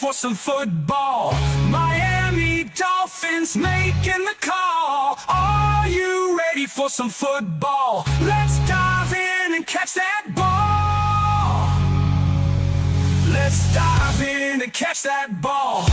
for some football? Miami Dolphins making the call. Are you ready for some football? Let's dive in and catch that ball. Let's dive in and catch that ball.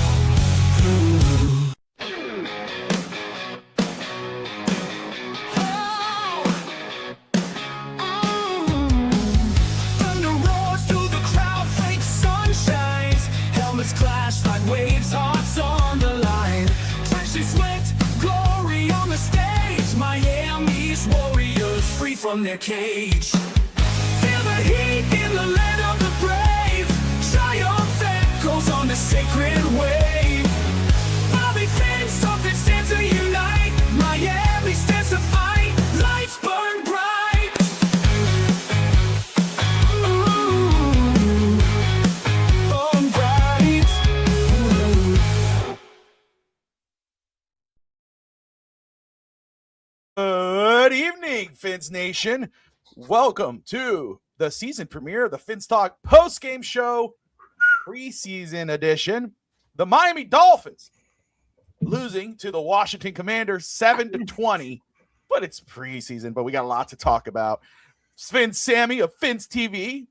Clash like waves, hearts on the line. Trenches sweat, glory on the stage. Miami's warriors free from their cage. Feel the heat in the land of the brave. Triumph echoes on the sacred wave. Bobby Fins, FinStanza unite. Miami stands to fight. Lights burn bright. Good evening, Fins Nation. Welcome to the season premiere of the Fins Talk post-game show, preseason edition. The Miami Dolphins losing to the Washington Commanders 7-20, but it's preseason, but we got a lot to talk about. Fins Sammy of Fins TV.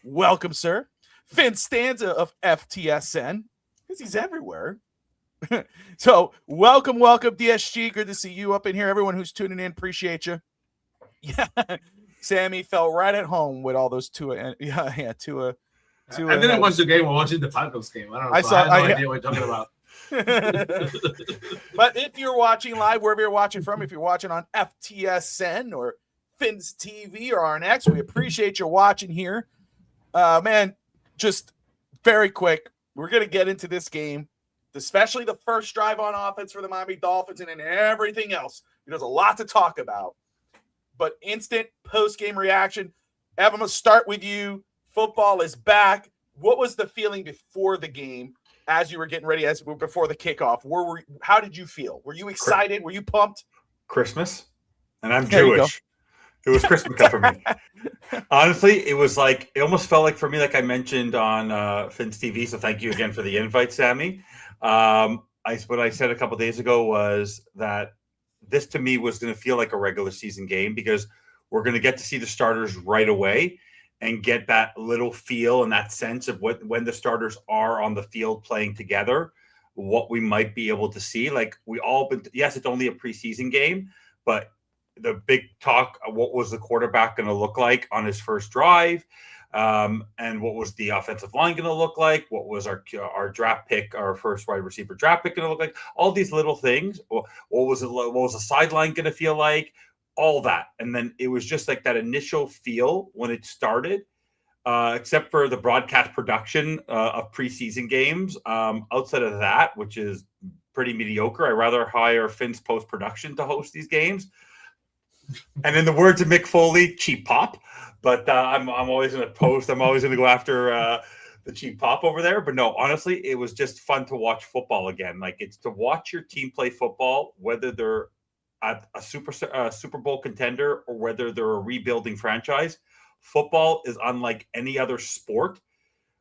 Welcome, sir. FinStanza of FTSN, because he's everywhere. So welcome DSG. Good to see you up in here. Everyone who's tuning in, appreciate you. Yeah, Sammy felt right at home with all those Tua. I didn't watch the game. I watched the Falcons game. I don't know. I had no idea what you're talking about. But if you're watching live, wherever you're watching from, if you're watching on FTSN or Fins TV or RNX, we appreciate you watching here. Man, just very quick, we're gonna get into this game, especially the first drive on offense for the Miami Dolphins, and then everything else. There's a lot to talk about. But instant post-game reaction. Ev, I'm going to start with you. Football is back. What was the feeling before the game as you were getting ready, before the kickoff? How did you feel? Were you excited? Were you pumped? Christmas. And I'm Jewish. It was Christmas time for me. Honestly, it was like, it almost felt like for me, like I mentioned on Fins TV. So thank you again for the invite, Sammy. What I said a couple days ago was that this to me was going to feel like a regular season game because we're going to get to see the starters right away and get that little feel and that sense of when the starters are on the field playing together, what we might be able to see. Like yes, it's only a preseason game, but the big talk, what was the quarterback going to look like on his first drive? And what was the offensive line going to look like? What was our draft pick, our first wide receiver draft pick going to look like? All these little things. What was the sideline going to feel like? All that. And then it was just like that initial feel when it started, except for the broadcast production of preseason games. Outside of that, which is pretty mediocre, I'd rather hire Fins post-production to host these games. And in the words of Mick Foley, cheap pop. But I'm always going to post. I'm always going to go after the cheap pop over there. But no, honestly, it was just fun to watch football again. Like, it's to watch your team play football, whether they're at a Super Bowl contender or whether they're a rebuilding franchise. Football is unlike any other sport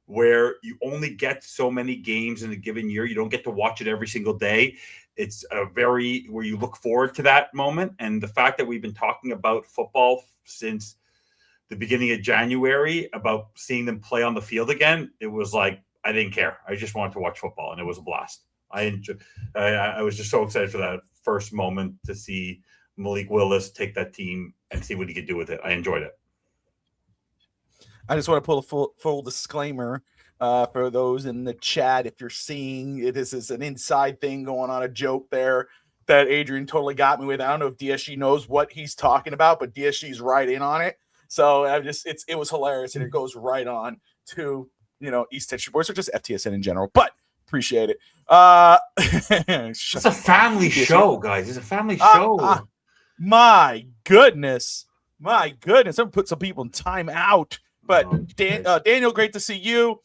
where you only get so many games in a given year. You don't get to watch it every single day. It's where you look forward to that moment. And the fact that we've been talking about football since the beginning of January, about seeing them play on the field again, it was like, I didn't care. I just wanted to watch football, and it was a blast. I was just so excited for that first moment to see Malik Willis take that team and see what he could do with it. I enjoyed it. I just want to pull a full disclaimer for those in the chat. If you're seeing this is an inside thing going on, a joke there that Adrian totally got me with. I don't know if DSG knows what he's talking about, but DSG's right in on it. So it was hilarious, and it goes right on to East Texas Boys or just FTSN in general. But appreciate it. It's a family show, guys. It's a family show. My goodness. I'm gonna put some people in time out. But Daniel, great to see you.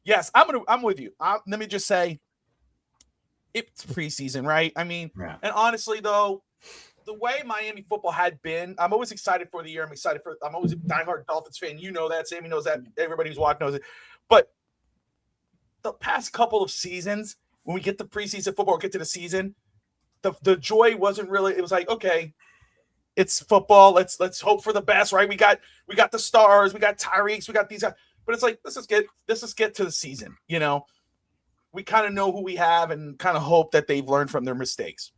Yes, I'm with you. Let me just say, it's preseason, right? I mean, yeah. And honestly, though, the way Miami football had been, I'm always excited for the year. I'm always a diehard Dolphins fan. You know that. Sammy knows that. Everybody who's watching knows it. But the past couple of seasons, when we get to preseason football, get to the season, the joy wasn't really. It was like, okay, it's football. Let's hope for the best, right? We got the stars, we got Tyreeks, we got these guys, but it's like let's just get to the season. We kind of know who we have and kind of hope that they've learned from their mistakes.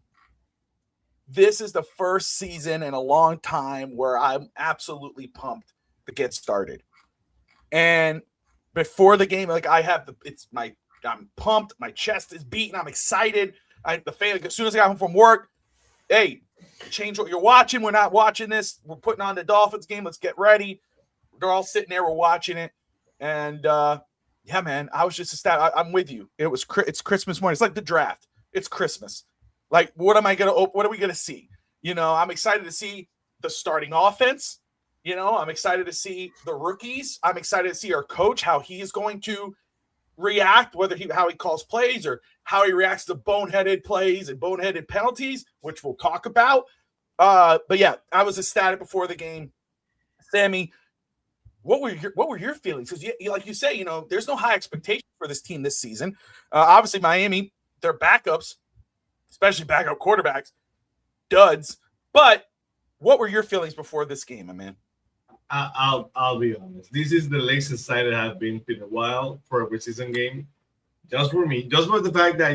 This is the first season in a long time where I'm absolutely pumped to get started. And before the game, like I'm pumped. My chest is beating. I'm excited. As soon as I got home from work, hey, change what you're watching. We're not watching this. We're putting on the Dolphins game. Let's get ready. They're all sitting there. We're watching it. And yeah, man, I was just ecstatic. I'm with you. It's Christmas morning. It's like the draft. It's Christmas. Like, what are we going to see? I'm excited to see the starting offense. I'm excited to see the rookies. I'm excited to see our coach, how he is going to react, how he calls plays or how he reacts to boneheaded plays and boneheaded penalties, which we'll talk about. But yeah, I was ecstatic before the game. Sammy, what were your feelings? Because like you say, there's no high expectation for this team this season. Obviously, Miami, their backups, especially backup quarterbacks, duds. But what were your feelings before this game, my man? I'll be honest. This is the least excited I've been in a while for a preseason game. Just for me, just for the fact that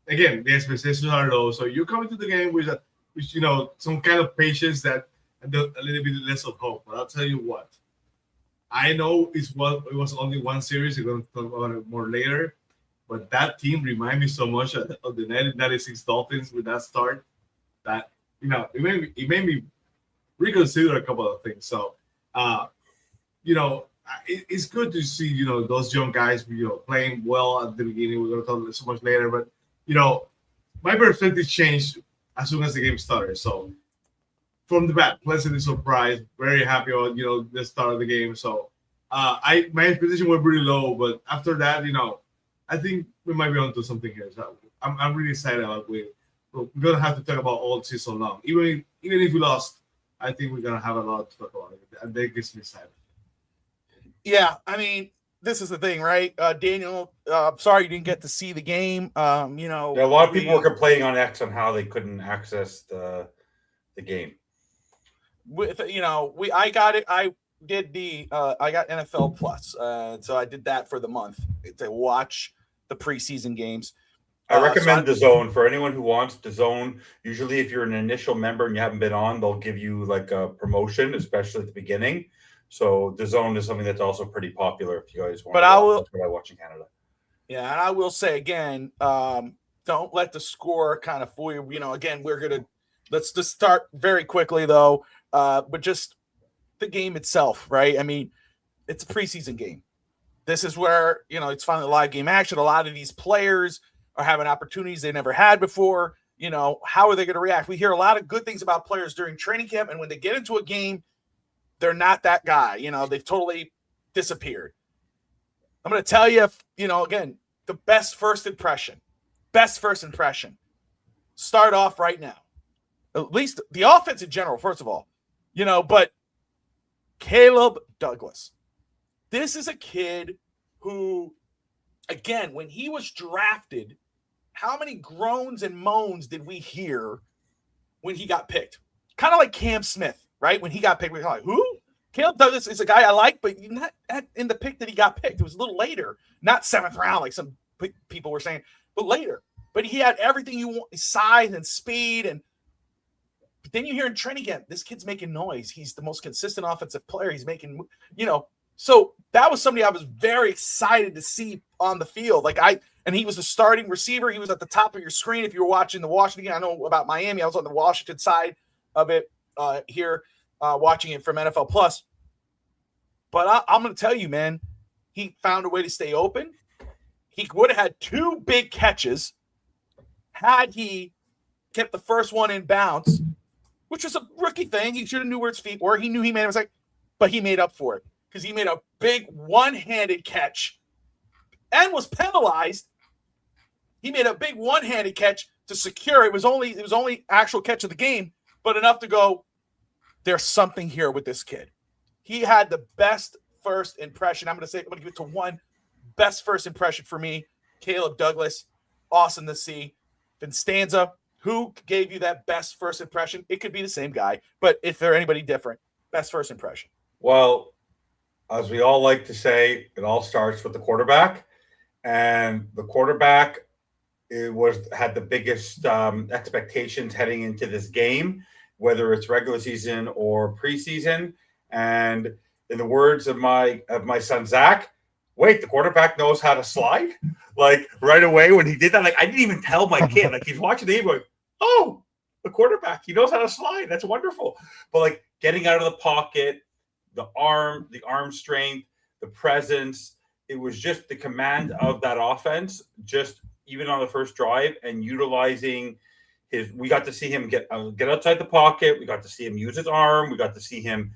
again, the expectations are low. So you're coming to the game with some kind of patience and a little bit less of hope. But I'll tell you what, I know it was only one series. We're going to talk about it more later. But that team reminded me so much of the 1996 Dolphins with that start that it made me reconsider a couple of things. So. It's good to see, those young guys, playing well at the beginning. We're going to talk about it so much later, but, my perspective changed as soon as the game started. So from the bat, pleasantly surprised, very happy about, the start of the game. So my expectation was pretty low, but after that, I think we might be onto something here. So I'm really excited about it. We're going to have to talk about all season long. Even if we lost, I think we're going to have a lot to talk about. And that gets me excited. Yeah, I mean, this is the thing, right? Daniel, sorry you didn't get to see the game. A lot of people were complaining on X on how they couldn't access the game. I got it. I got NFL Plus, so I did that for the month to watch the preseason games. I recommend DAZN for anyone who wants DAZN. Usually, if you're an initial member and you haven't been on, they'll give you like a promotion, especially at the beginning. So DAZN is something that's also pretty popular if you guys want. But that's what I watch in Canada. Yeah, and I will say again, don't let the score kind of fool you. Again, let's just start very quickly though. But just the game itself, right? I mean, it's a preseason game. This is where it's finally live game action. A lot of these players are having opportunities they never had before. How are they going to react? We hear a lot of good things about players during training camp, and when they get into a game, they're not that guy. They've totally disappeared. I'm going to tell you, again, the best first impression. Start off right now. At least the offense in general, first of all. But Caleb Douglas. This is a kid who, again, when he was drafted, how many groans and moans did we hear when he got picked? Kind of like Cam Smith, right? When he got picked, we were like, who? Caleb Douglas is a guy I like, but not in the pick that he got picked. It was a little later, not 7th round like some people were saying, but later. But he had everything you want, size and speed. But then you hear in training camp, this kid's making noise. He's the most consistent offensive player. He's making, So that was somebody I was very excited to see on the field. And he was a starting receiver. He was at the top of your screen if you were watching the Washington game. I know about Miami. I was on the Washington side of it here, watching it from NFL Plus. But I'm going to tell you, man, he found a way to stay open. He would have had 2 big catches had he kept the first one in bounds, which was a rookie thing. He should have knew where his feet were. He knew he made it. But he made up for it because he made a big one-handed catch and was penalized. He made a big one-handed catch to secure it. It was only actual catch of the game, but enough to go, there's something here with this kid. He had the best first impression. I'm going to give it to one best first impression for me, Caleb Douglas. Awesome to see. FinStanza, who gave you that best first impression? It could be the same guy, but if there anybody different, best first impression. Well, as we all like to say, it all starts with the quarterback, and the quarterback had the biggest expectations heading into this game, whether it's regular season or preseason. And in the words of my son Zach, wait, the quarterback knows how to slide? Like right away when he did that, like I didn't even tell my kid. Like he's watching the game going, oh, the quarterback, he knows how to slide. That's wonderful. But like getting out of the pocket, the arm strength, the presence, it was just the command of that offense, just even on the first drive and utilizing we got to see him get outside the pocket. We got to see him use his arm. We got to see him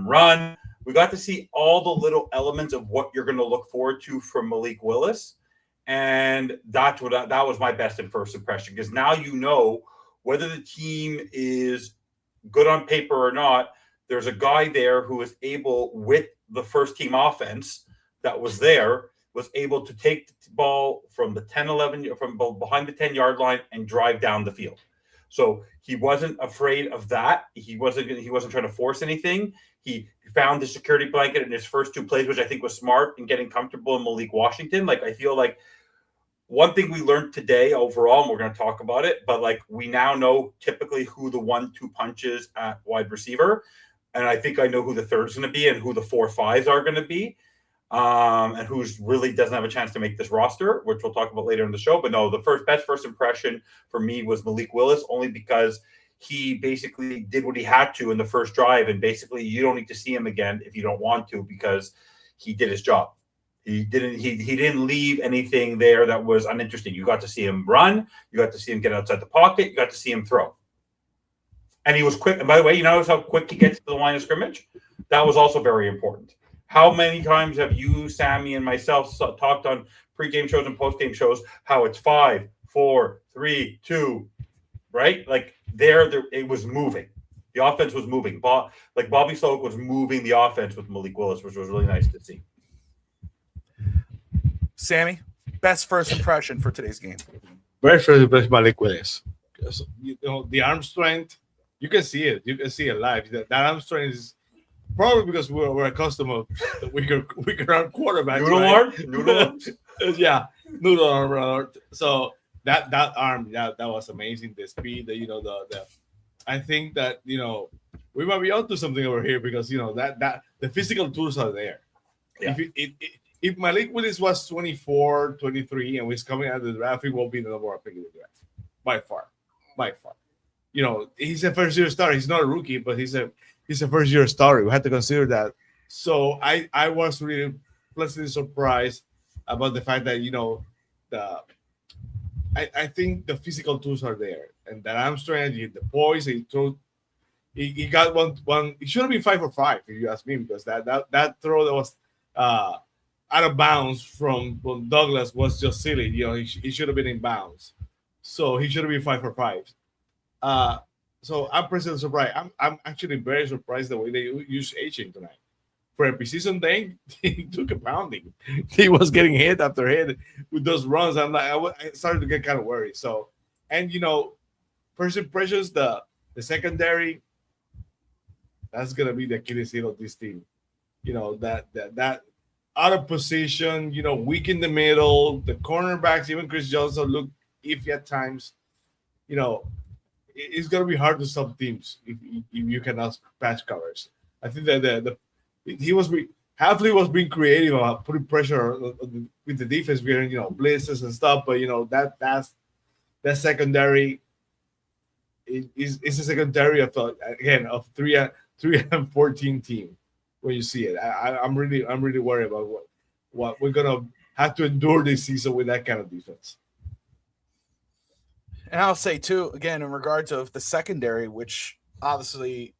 run. We got to see all the little elements of what you're going to look forward to from Malik Willis. And that was my best and first impression, because now you know whether the team is good on paper or not. There's a guy there who is able, with the first team offense that was there, was able to take the ball from the 10-11 from behind the 10-yard line and drive down the field. So he wasn't afraid of that. He wasn't trying to force anything. He found the security blanket in his first two plays, which I think was smart, in getting comfortable in Malik Washington. Like I feel like one thing we learned today overall, and we're going to talk about it, but like we now know typically who the 1-2 punches at wide receiver. And I think I know who the third is going to be and who the 4-5s are going to be. And who's really doesn't have a chance to make this roster, which we'll talk about later in the show. But no, the best first impression for me was Malik Willis, only because he basically did what he had to in the first drive. And basically you don't need to see him again if you don't want to, because he did his job. He didn't leave anything there that was uninteresting. You got to see him run. You got to see him get outside the pocket. You got to see him throw. And he was quick. And by the way, you notice how quick he gets to the line of scrimmage? That was also very important. How many times have you, Sammy, and myself talked on pregame shows and postgame shows how it's 5, 4, 3, 2, right? Like there it was moving. The offense was moving. Like Bobby Sloak was moving the offense with Malik Willis, which was really nice to see. Sammy, best first impression for today's game. Best first impression, Malik Willis. You know, the arm strength, you can see it. You can see it live. That arm strength is probably because we're accustomed to the weaker arm quarterbacks. Noodle arm? Yeah, noodle arm. So that arm, that was amazing. The speed, the I think that, we might be onto something over here, because that the physical tools are there. Yeah. If Malik Willis was 24, 23 and was coming out of the draft, he will be the number one pick in the draft. By far. He's a first-year starter. He's not a rookie, but he's a first-year starter. We had to consider that. So I was really pleasantly surprised about the fact that, I think the physical tools are there. And that arm strength, the poise, he got one. It should have been 5 for 5, if you ask me, because that throw that was out of bounds from Douglas was just silly. He should have been in bounds. So he should have been 5 for 5. So I'm personally surprised. I'm actually very surprised the way they use Agent tonight. For a preseason thing, he took a pounding. He was getting hit after hit with those runs. I started to get kind of worried. So, and first impressions, the secondary, that's gonna be the Achilles heel of this team. That out of position, weak in the middle. The cornerbacks, even Chris Johnson, look iffy at times. It's gonna be hard to stop teams if you cannot patch covers. I think that Hafley was being creative about putting pressure with the defense, getting blitzes and stuff. But that secondary is a secondary of 3-14 team when you see it. I'm really worried about what we're gonna have to endure this season with that kind of defense. And I'll say too, again, in regards of the secondary, which obviously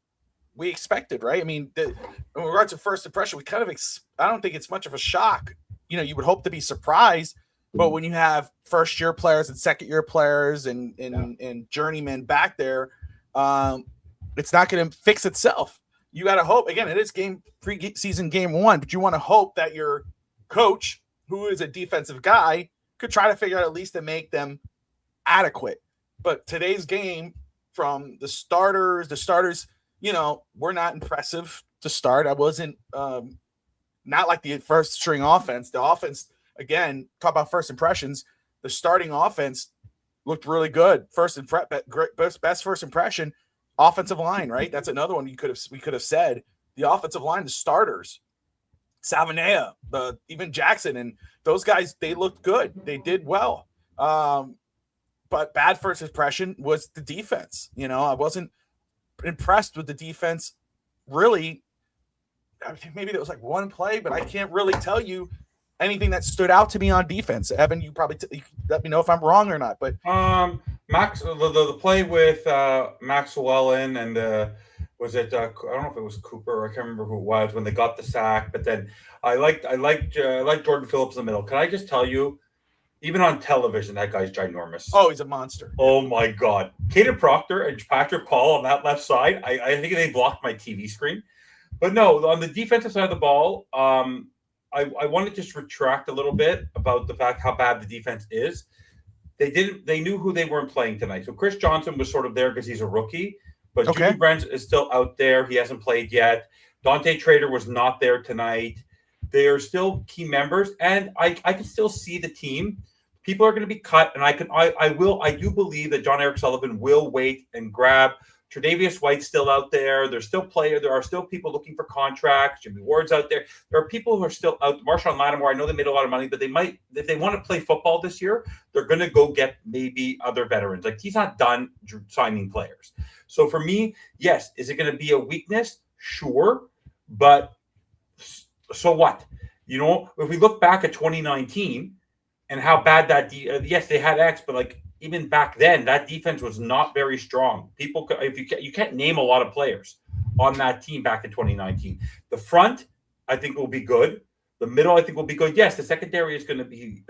we expected, right? I mean, in regards to first impression, we kind of I don't think it's much of a shock. You would hope to be surprised, but when you have first-year players and second-year players and journeymen back there, it's not going to fix itself. You got to hope. Again, it is preseason game 1, but you want to hope that your coach, who is a defensive guy, could try to figure out at least to make them adequate. But today's game, from the starters, were not impressive to start. I wasn't not like the first string offense. The offense, again, talk about first impressions. The starting offense looked really good. Best first impression, offensive line, right? That's another one we could have said. The offensive line, the starters, Savanea, even Jackson, and those guys, they looked good. They did well. But bad first impression was the defense. I wasn't impressed with the defense, really. I think maybe there was like one play, but I can't really tell you anything that stood out to me on defense. Evan, you probably you let me know if I'm wrong or not. But Max, the play with Max Llewellyn and was it? I don't know if it was Cooper. I can't remember who it was when they got the sack. But then I liked Jordan Phillips in the middle. Can I just tell you? Even on television, that guy's ginormous. Oh, he's a monster. Oh, my God. Caden Proctor and Patrick Paul on that left side, I think they blocked my TV screen. But no, on the defensive side of the ball, I want to just retract a little bit about the fact how bad the defense is. They knew who they weren't playing tonight. So Chris Johnson was sort of there because he's a rookie. But Okay. Judy Brent is still out there. He hasn't played yet. Dante Trader was not there tonight. They are still key members, and I can still see the team. People are going to be cut, and I do believe that John Eric Sullivan will wait and grab. Tre'Davious White's still out there. There are still people looking for contracts. Jimmy Ward's out there. There are people who are still out. Marshawn Lattimore, I know they made a lot of money, but they might, if they want to play football this year, they're going to go get maybe other veterans. Like, he's not done signing players. So for me, yes, is it going to be a weakness? Sure, but so what? If we look back at 2019 and how bad that yes, they had X, but like even back then, that defense was not very strong. You can't name a lot of players on that team back in 2019. The front, I think, will be good. The middle, I think, will be good. Yes, the secondary is going to be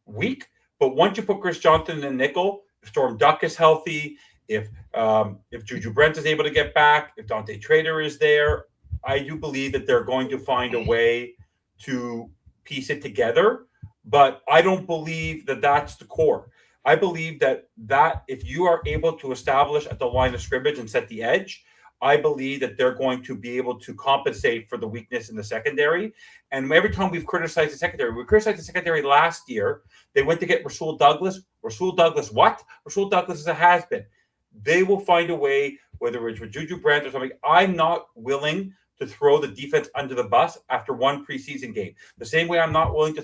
weak, but once you put Chris Johnson in nickel, if Storm Duck is healthy, if Juju Brent is able to get back, if Dante Trader is there, I do believe that they're going to find a way to piece it together. But I don't believe that that's the core. I believe that if you are able to establish at the line of scrimmage and set the edge, I believe that they're going to be able to compensate for the weakness in the secondary. And every time we've criticized the secondary, we criticized the secondary last year. They went to get Rasul Douglas. Rasul Douglas what? Rasul Douglas is a has-been. They will find a way, whether it's with Juju Brent or something. I'm not willing to throw the defense under the bus after one preseason game. The same way I'm not willing to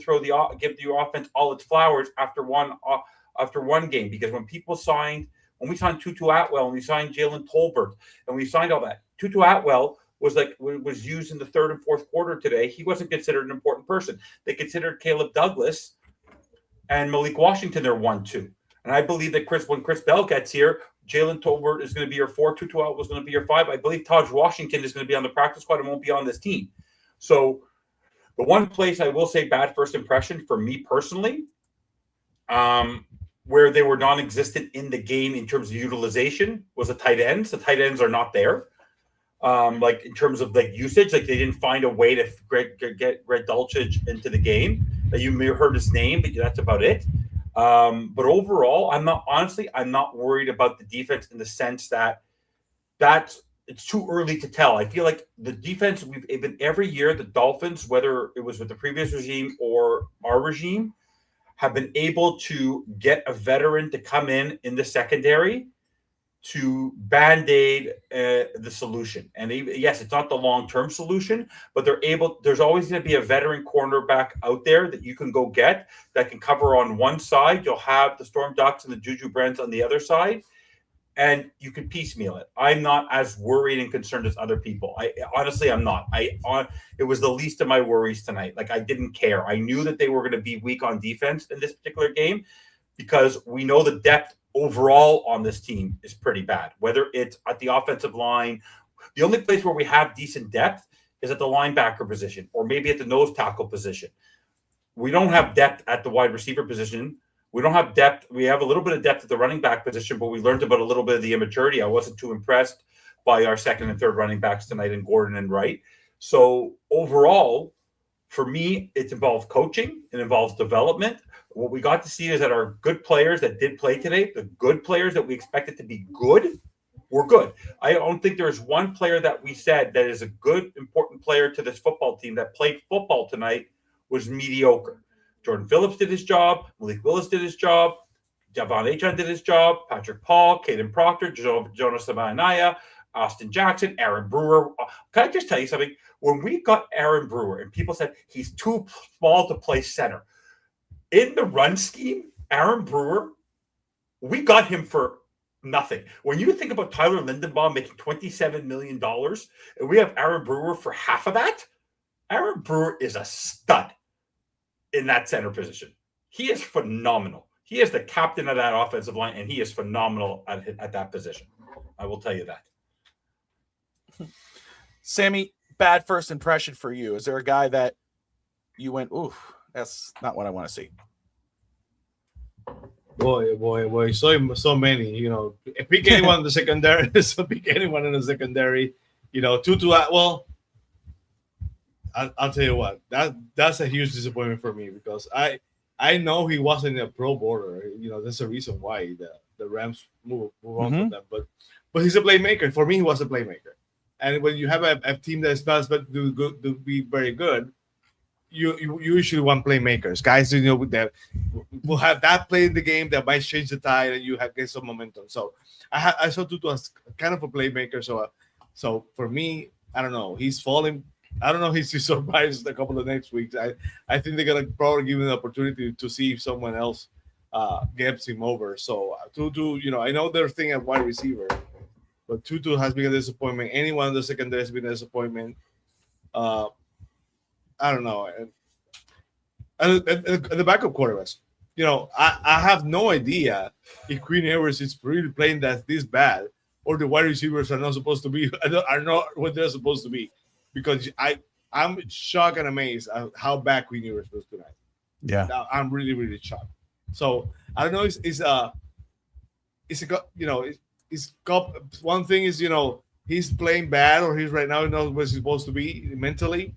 give the offense all its flowers after one game. Because when we signed Tutu Atwell and we signed Jalen Tolbert and we signed all that, Tutu Atwell was used in the third and fourth quarter today. He wasn't considered an important person. They considered Caleb Douglas and Malik Washington their 1-2. And I believe that when Chris Bell gets here, Jalen Tolbert is going to be your 4, Tutu Atwell is going to be your 5. I believe Taj Washington is going to be on the practice squad and won't be on this team. So the one place I will say bad first impression for me personally, where they were non-existent in the game in terms of utilization, was the tight ends. The tight ends are not there. Like in terms of like usage, like they didn't find a way to get Greg Dulcich into the game. You may have heard his name, but that's about it. But overall, I'm not worried about the defense in the sense that it's too early to tell. I feel like the defense, even every year, the Dolphins, whether it was with the previous regime or our regime, have been able to get a veteran to come in the secondary to band-aid the solution. And yes, it's not the long-term solution, but there's always going to be a veteran cornerback out there that you can go get that can cover on one side. You'll have the Storm Ducks and the Juju Brents on the other side, and you can piecemeal it. I'm not as worried and concerned as other people. Honestly, I'm not. It was the least of my worries tonight. Like, I didn't care. I knew that they were going to be weak on defense in this particular game because we know the depth overall on this team is pretty bad, whether it's at the offensive line. The only place where we have decent depth is at the linebacker position or maybe at the nose tackle position. We don't have depth at the wide receiver position. We don't have depth. We have a little bit of depth at the running back position, but we learned about a little bit of the immaturity. I wasn't too impressed by our second and third running backs tonight in Gordon and Wright. So overall, For me, it involves coaching. It involves development. What we got to see is that our good players that did play today, the good players that we expected to be good, were good. I don't think there's one player that we said that is a good, important player to this football team that played football tonight was mediocre. Jordan Phillips did his job. Malik Willis did his job. Javon Achon did his job. Patrick Paul, Caden Proctor, Jonas Sabanaya, Austin Jackson, Aaron Brewer. Can I just tell you something? When we got Aaron Brewer and people said he's too small to play center, in the run scheme, Aaron Brewer, we got him for nothing. When you think about Tyler Lindenbaum making $27 million and we have Aaron Brewer for half of that, Aaron Brewer is a stud in that center position. He is phenomenal. He is the captain of that offensive line, and he is phenomenal at that position. I will tell you that. Sammy, bad first impression for you. Is there a guy that you went, ooh, that's not what I want to see? Boy. So many, you know, pick anyone in the secondary. So pick anyone in the secondary, you know, Tutu Atwell. I'll tell you what, that's a huge disappointment for me because I know he wasn't a Pro Bowler. You know, that's the reason why the Rams move on from that. But he's a playmaker. For me, he was a playmaker. And when you have a team that's not expected to be very good, you usually want playmakers, guys. You know, that will have that play in the game that might change the tide, and you get some momentum. So I saw Tutu as kind of a playmaker. So for me, I don't know. He's falling. I don't know if he survives a couple of next weeks. I think they're gonna probably give him an opportunity to see if someone else gets him over. So Tutu, you know, I know they're thinking of wide receiver, but Tutu has been a disappointment. Anyone in the secondary has been a disappointment. I don't know. And the backup quarterbacks, you know, I have no idea if Quinn Ewers is really playing this bad, or the wide receivers are not supposed to be are not what they're supposed to be. Because I'm shocked and amazed at how bad Quinn Ewers was tonight. Yeah, I'm really, really shocked. So I don't know. One thing is, you know, he's playing bad, or he's right now not where he's supposed to be mentally,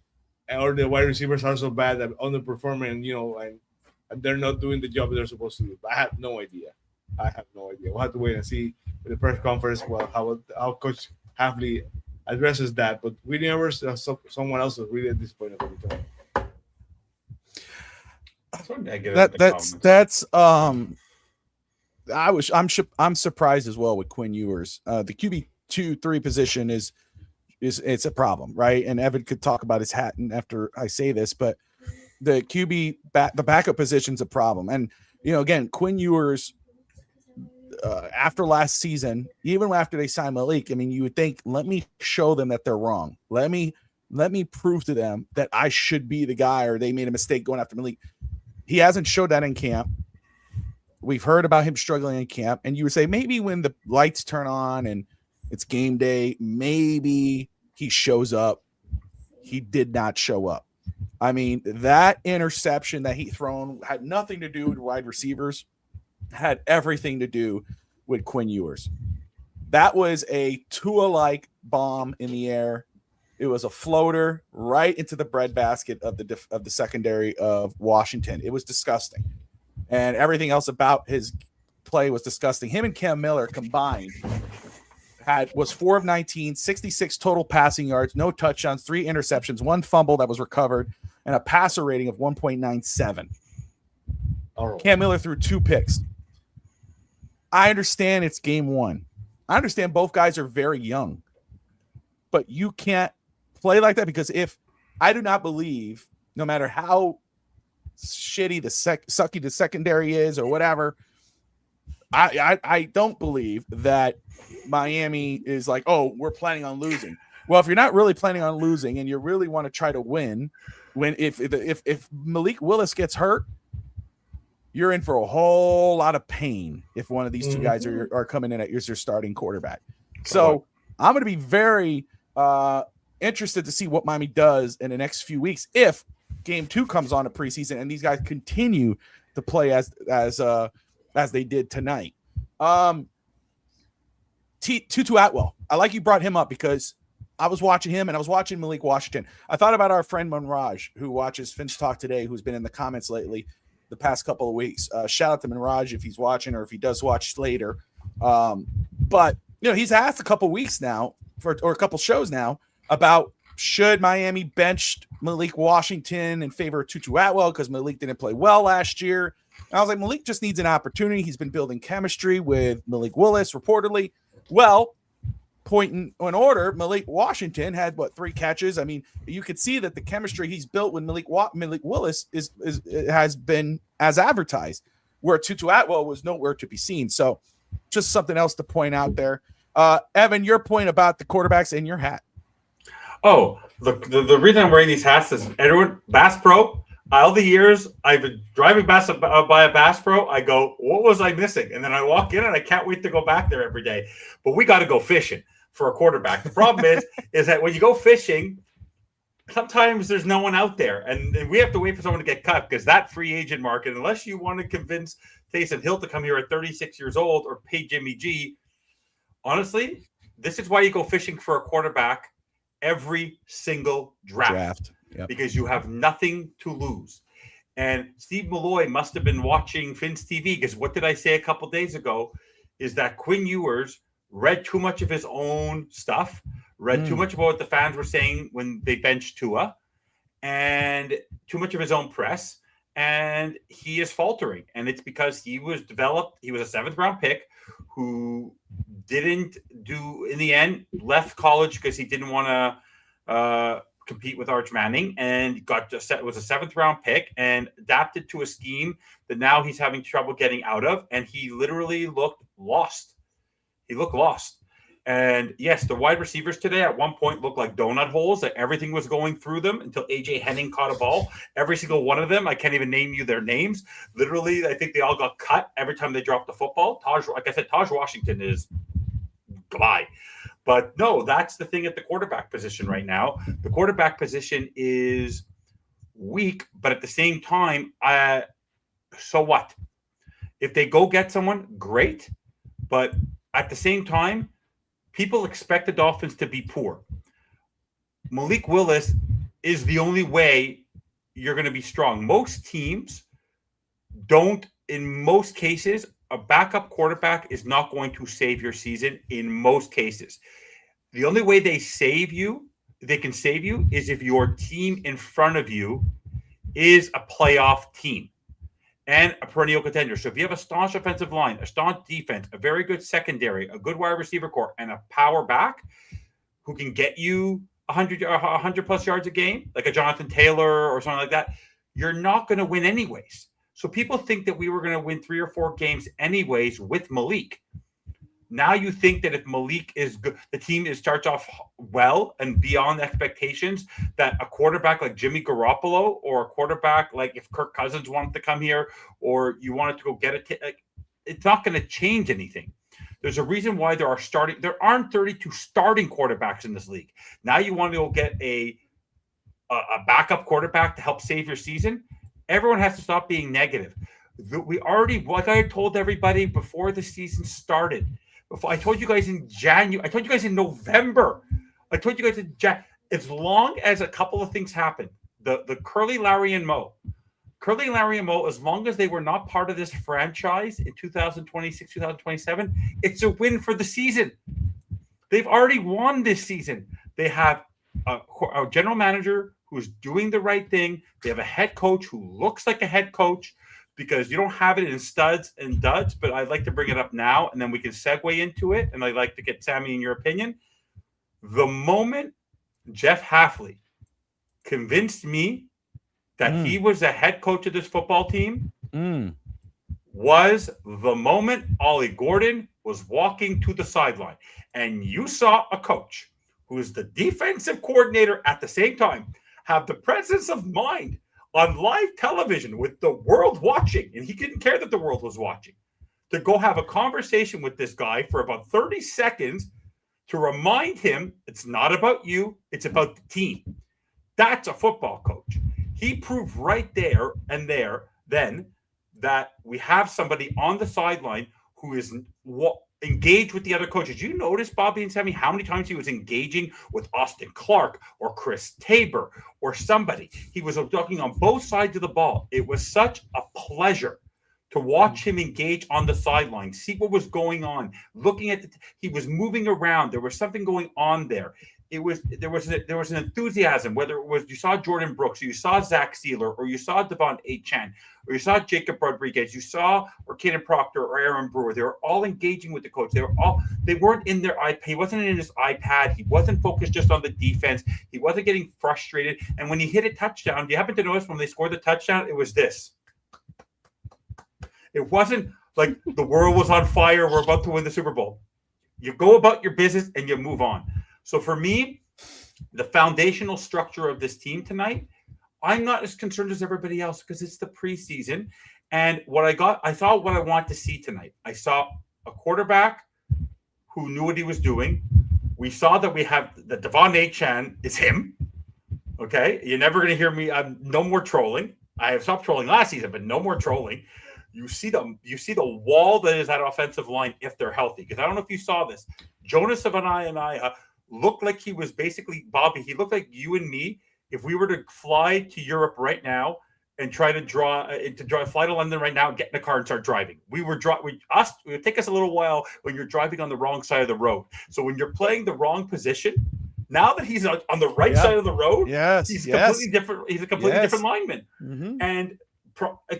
or the wide receivers are so bad that underperforming, you know, and they're not doing the job they're supposed to do. But I have no idea. We'll have to wait and see in the press conference how Coach Hafley addresses that, but Quinn Ewers, someone else was really disappointed every time. I'm surprised as well with Quinn Ewers. The QB 2-3 position is it's a problem, right? And Evan could talk about his hat and after I say this, but the QB the backup position's a problem. And you know, again, Quinn Ewers. After last season, even after they signed Malik, I mean, you would think, let me show them that they're wrong. Let me prove to them that I should be the guy, or they made a mistake going after Malik. He hasn't showed that in camp. We've heard about him struggling in camp, and you would say maybe when the lights turn on and it's game day, maybe he shows up. He did not show up. I mean, that interception that he thrown had nothing to do with wide receivers. Had everything to do with Quinn Ewers. That was a Tua-like bomb in the air. It was a floater right into the breadbasket of the secondary of Washington. It was disgusting. And everything else about his play was disgusting. Him and Cam Miller combined was 4 of 19, 66 total passing yards, no touchdowns, 3 interceptions, 1 fumble that was recovered, and a passer rating of 1.97. Cam Miller threw 2 picks. I understand it's game 1. I understand both guys are very young, but you can't play like that, because I do not believe, no matter how shitty sucky the secondary is or whatever, I don't believe that Miami is like, oh, we're planning on losing. Well, if you're not really planning on losing and you really want to try to win, if Malik Willis gets hurt, you're in for a whole lot of pain if one of these two guys are coming in as your starting quarterback. So I'm going to be very interested to see what Miami does in the next few weeks if game 2 comes on a preseason and these guys continue to play as they did tonight. Tutu Atwell, I like you brought him up because I was watching him and I was watching Malik Washington. I thought about our friend Manraj, who watches Fins Talk Today, who's been in the comments lately the past couple of weeks. Shout out to Manraj if he's watching or if he does watch later. But, he's asked a couple weeks now or a couple shows now about should Miami bench Malik Washington in favor of Tutu Atwell because Malik didn't play well last year. And I was like, Malik just needs an opportunity. He's been building chemistry with Malik Willis, reportedly. Well, point in order, Malik Washington had 3 catches. I mean, you could see that the chemistry he's built with Malik Willis has been as advertised, where Tutu Atwell was nowhere to be seen. So just something else to point out there. Evan, your point about the quarterbacks in your hat. Oh, the reason I'm wearing these hats is everyone, Bass Pro, all the years I've been driving by a Bass Pro, I go, what was I missing? And then I walk in and I can't wait to go back there every day. But we got to go fishing for a quarterback. The problem is that when you go fishing, sometimes there's no one out there. And we have to wait for someone to get cut because that free agent market, unless you want to convince Taysom Hill to come here at 36 years old or pay Jimmy G, honestly, this is why you go fishing for a quarterback every single draft. Yep. Because you have nothing to lose. And Steve Malloy must have been watching Fins TV because what did I say a couple days ago is that Quinn Ewers read too much of his own stuff, read too much about what the fans were saying when they benched Tua, and too much of his own press, and he is faltering. And it's because he was a 7th round pick who didn't do, in the end, left college because he didn't want to compete with Arch Manning, and was a 7th round pick and adapted to a scheme that now he's having trouble getting out of, and he literally looked lost. He looked lost. And yes, the wide receivers today at one point looked like donut holes, that everything was going through them until AJ Henning caught a ball. Every single one of them, I can't even name you their names. Literally, I think they all got cut every time they dropped the football. Like I said, Taj Washington is goodbye. But no, that's the thing at the quarterback position right now. The quarterback position is weak, but at the same time, so what? If they go get someone, great. But at the same time, people expect the Dolphins to be poor. Malik Willis is the only way you're going to be strong. Most teams don't, in most cases, a backup quarterback is not going to save your season in most cases. The only way they can save you, is if your team in front of you is a playoff team and a perennial contender. So if you have a staunch offensive line, a staunch defense, a very good secondary, a good wide receiver core, and a power back who can get you 100 plus yards a game, like a Jonathan Taylor or something like that, you're not going to win anyways. So people think that we were going to win 3 or 4 games anyways with Malik. Now you think that if Malik is good, the team starts off well and beyond expectations, that a quarterback like Jimmy Garoppolo or a quarterback like if Kirk Cousins wanted to come here or you wanted to go get it's not going to change anything. There's a reason why there aren't 32 starting quarterbacks in this league. Now you want to go get a backup quarterback to help save your season. Everyone has to stop being negative. We already, like I told everybody before the season started, I told you guys in January, I told you guys in November, I told you guys in as long as a couple of things happen, the Curly, Larry, and Moe, as long as they were not part of this franchise in 2026, 2027, it's a win for the season. They've already won this season. They have a general manager who's doing the right thing. They have a head coach who looks like a head coach, because you don't have it in studs and duds, but I'd like to bring it up now, and then we can segue into it, and I'd like to get Sammy in your opinion. The moment Jeff Hafley convinced me that he was the head coach of this football team was the moment Ollie Gordon was walking to the sideline. And you saw a coach who is the defensive coordinator at the same time have the presence of mind on live television with the world watching, and he didn't care that the world was watching, to go have a conversation with this guy for about 30 seconds to remind him it's not about you, it's about the team. That's a football coach. He proved right there and then that we have somebody on the sideline who is engage with the other coaches. You notice, Bobby and Sammy, how many times he was engaging with Austin Clark or Chris Tabor or somebody. He was talking on both sides of the ball. It was such a pleasure to watch him engage on the sideline, see what was going on, looking at he was moving around. There was something going on there. There was an enthusiasm, whether it was you saw Jordan Brooks, or you saw Zach Sealer, or you saw Devon Achane, or you saw Jacob Rodriguez, you saw or Kaden Proctor or Aaron Brewer. They were all engaging with the coach. They weren't in their iPad. He wasn't in his iPad. He wasn't focused just on the defense. He wasn't getting frustrated. And when he hit a touchdown, do you happen to notice when they scored the touchdown, it was this. It wasn't like the world was on fire. We're about to win the Super Bowl. You go about your business and you move on. So for me, the foundational structure of this team tonight, I'm not as concerned as everybody else because it's the preseason. And I saw what I want to see tonight. I saw a quarterback who knew what he was doing. We saw that we have the Devon Achane is him. Okay. You're never going to hear me. No more trolling. I have stopped trolling last season, but no more trolling. You see the wall that is that offensive line if they're healthy. Because I don't know if you saw this. Jonas Savaniah looked like he was basically Bobby. He looked like you and me if we were to fly to Europe right now and try to fly to London right now, get in the car and start driving. It would take us a little while when you're driving on the wrong side of the road. So when you're playing the wrong position, now that he's on the right side of the road, he's completely different. He's a completely different lineman. Mm-hmm. And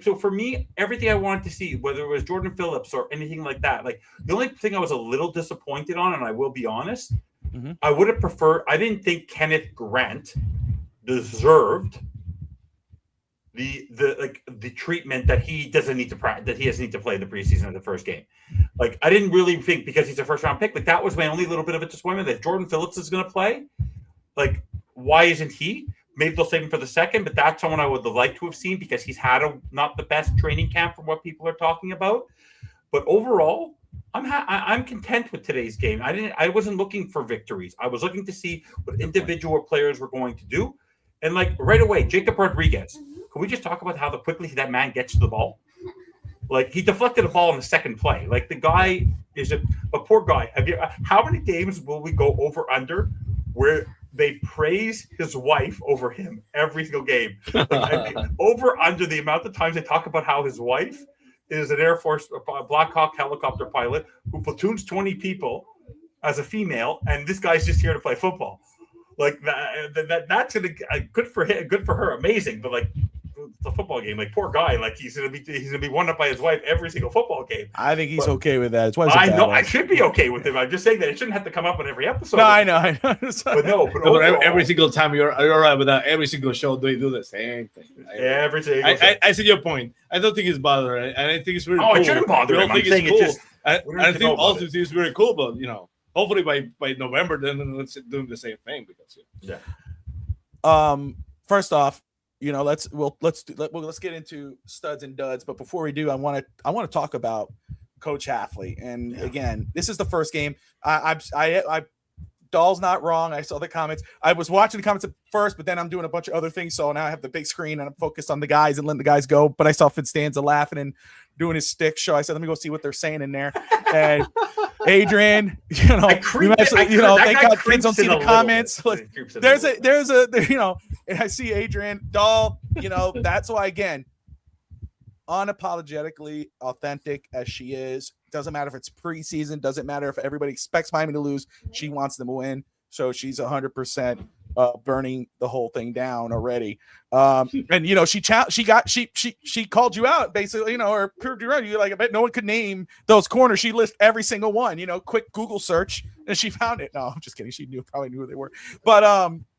so for me, everything I wanted to see, whether it was Jordan Phillips or anything like that, like the only thing I was a little disappointed on, and I will be honest, I would have preferred. I didn't think Kenneth Grant deserved the treatment that he doesn't need to practice, that he doesn't need to play the preseason of the first game. Like I didn't really think because he's a first round pick. Like that was my only little bit of a disappointment that Jordan Phillips is going to play. Like why isn't he? Maybe they'll save him for the second, but that's someone I would have liked to have seen because he's had not the best training camp from what people are talking about. But overall, I'm content with today's game. I wasn't looking for victories. I was looking to see what individual players were going to do. And like right away, Jacob Rodriguez. Can we just talk about how quickly that man gets to the ball? Like he deflected a ball in the second play. Like the guy is a poor guy. How many games will we go over under where they praise his wife over him every single game? Like, over under the amount of times they talk about how his wife is an Air Force Black Hawk helicopter pilot who platoons 20 people as a female, and this guy's just here to play football. Like that's good for him, good for her, amazing. But like the football game, like poor guy, like he's gonna be won up by his wife every single football game. I think he's okay with that. I know I should be okay with him. I'm just saying that it shouldn't have to come up on every episode. No, I know. But overall, every single time you're all right with that. Every single show they do the same thing. Every single. I see your point. I don't think it's bothering, and I think it's really. Oh, cool. It shouldn't bother him. I'm saying it's just. I think also it's very cool, but hopefully by November, then let's do the same thing because First off, let's get into studs and duds. But before we do, I want to talk about Coach Hafley. And again, this is the first game. I Doll's not wrong. I saw the comments. I was watching the comments at first, but then I'm doing a bunch of other things. So now I have the big screen and I'm focused on the guys and letting the guys go. But I saw FinStanza laughing and doing his stick show. I said, let me go see what they're saying in there. And Adrian, thank God kids don't see the comments. There's a, and I see Adrian Doll, that's why, again, unapologetically authentic as she is, doesn't matter if it's preseason, doesn't matter if everybody expects Miami to lose, she wants them to win. So she's 100% burning the whole thing down already. And she called you out basically, or proved you right. You're like, I bet no one could name those corners. She lists every single one, quick Google search, and she found it. No, I'm just kidding. She probably knew who they were. But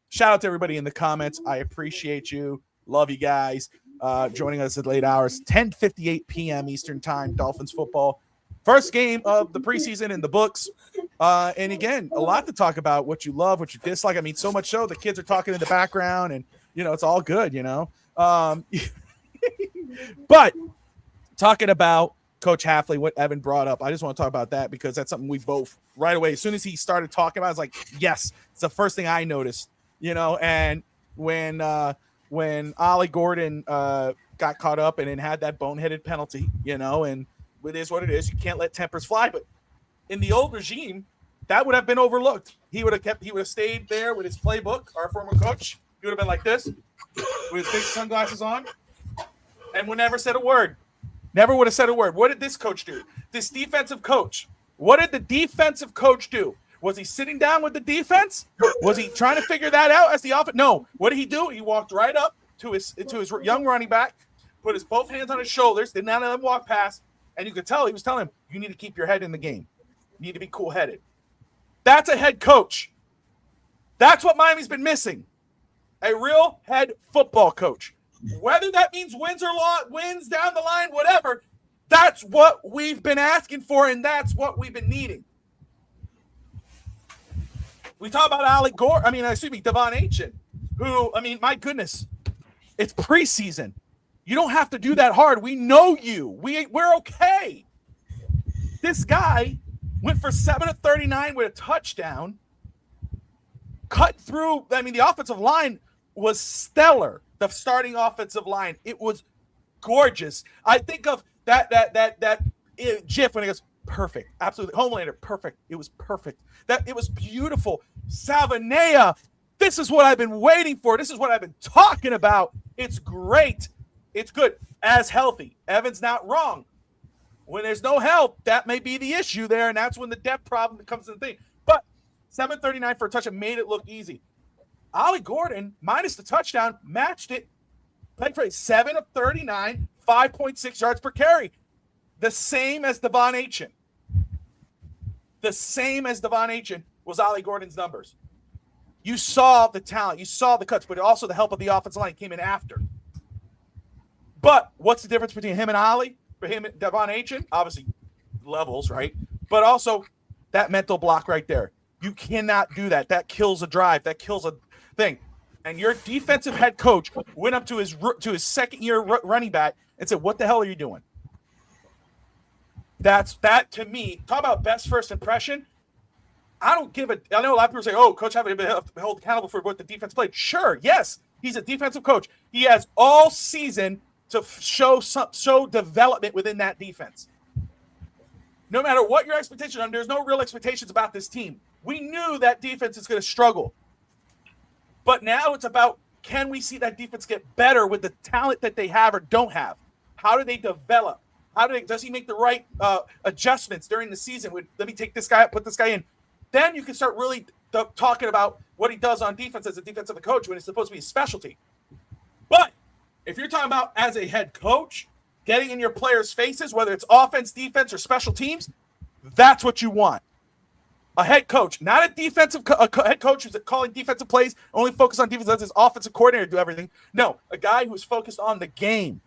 shout out to everybody in the comments. I appreciate you. Love you guys. Joining us at late hours, 10:58 p.m. Eastern time, Dolphins football. First game of the preseason in the books. And again, a lot to talk about, what you love, what you dislike. I mean, so much so the kids are talking in the background and, it's all good, But talking about Coach Hafley, what Evan brought up, I just want to talk about that because that's something we both right away, as soon as he started talking about it, I was like, yes, it's the first thing I noticed, and when Ollie Gordon got caught up and then had that boneheaded penalty, and it is what it is. You can't let tempers fly, but in the old regime, that would have been overlooked. He would have stayed there with his playbook, our former coach. He would have been like this, with his big sunglasses on, and would never said a word. Never would have said a word. What did this coach do? This defensive coach. What did the defensive coach do? Was he sitting down with the defense? Was he trying to figure that out as the offense? No. What did he do? He walked right up to his young running back, put his both hands on his shoulders, did not let him walk past, and you could tell he was telling him, you need to keep your head in the game. You need to be cool-headed. That's a head coach. That's what Miami's been missing. A real head football coach. Whether that means wins or wins down the line, whatever, that's what we've been asking for, and that's what we've been needing. We talk about Devon Aitchen, who, my goodness, it's preseason. You don't have to do that hard. We know you. We're okay. This guy went for 7 of 39 with a touchdown, cut through. The offensive line was stellar. The starting offensive line, it was gorgeous. I think of that GIF when it goes, perfect, absolutely. Homelander, perfect. It was perfect. It was beautiful. Savanea, this is what I've been waiting for. This is what I've been talking about. It's great. It's good. As healthy. Evan's not wrong. When there's no help, that may be the issue there, and that's when the depth problem becomes the thing. But 739 for a touchdown made it look easy. Ollie Gordon, minus the touchdown, matched it. Played for 7 of 39, 5.6 yards per carry. The same as Devon Aitchen. The same as Devon Aitchen was Ollie Gordon's numbers. You saw the talent. You saw the cuts, but also the help of the offensive line came in after. But what's the difference between him and Ollie? For him and Devon Aitchen? Obviously, levels, right? But also that mental block right there. You cannot do that. That kills a drive. That kills a thing. And your defensive head coach went up to his second-year running back and said, what the hell are you doing? That to me, talk about best first impression. I know a lot of people say, oh, coach having been held accountable for what the defense played. Sure, yes, he's a defensive coach. He has all season to show development within that defense. No matter what your expectations are, there's no real expectations about this team. We knew that defense is going to struggle. But now it's about, can we see that defense get better with the talent that they have or don't have? How do they develop? Does he make the right adjustments during the season? Let me take this guy out, put this guy in. Then you can start really talking about what he does on defense as a defensive coach when it's supposed to be a specialty. But if you're talking about as a head coach, getting in your players' faces, whether it's offense, defense, or special teams, that's what you want. A head coach, not a defensive head coach who's calling defensive plays, only focused on defense, lets his offensive coordinator do everything. No, a guy who's focused on the game.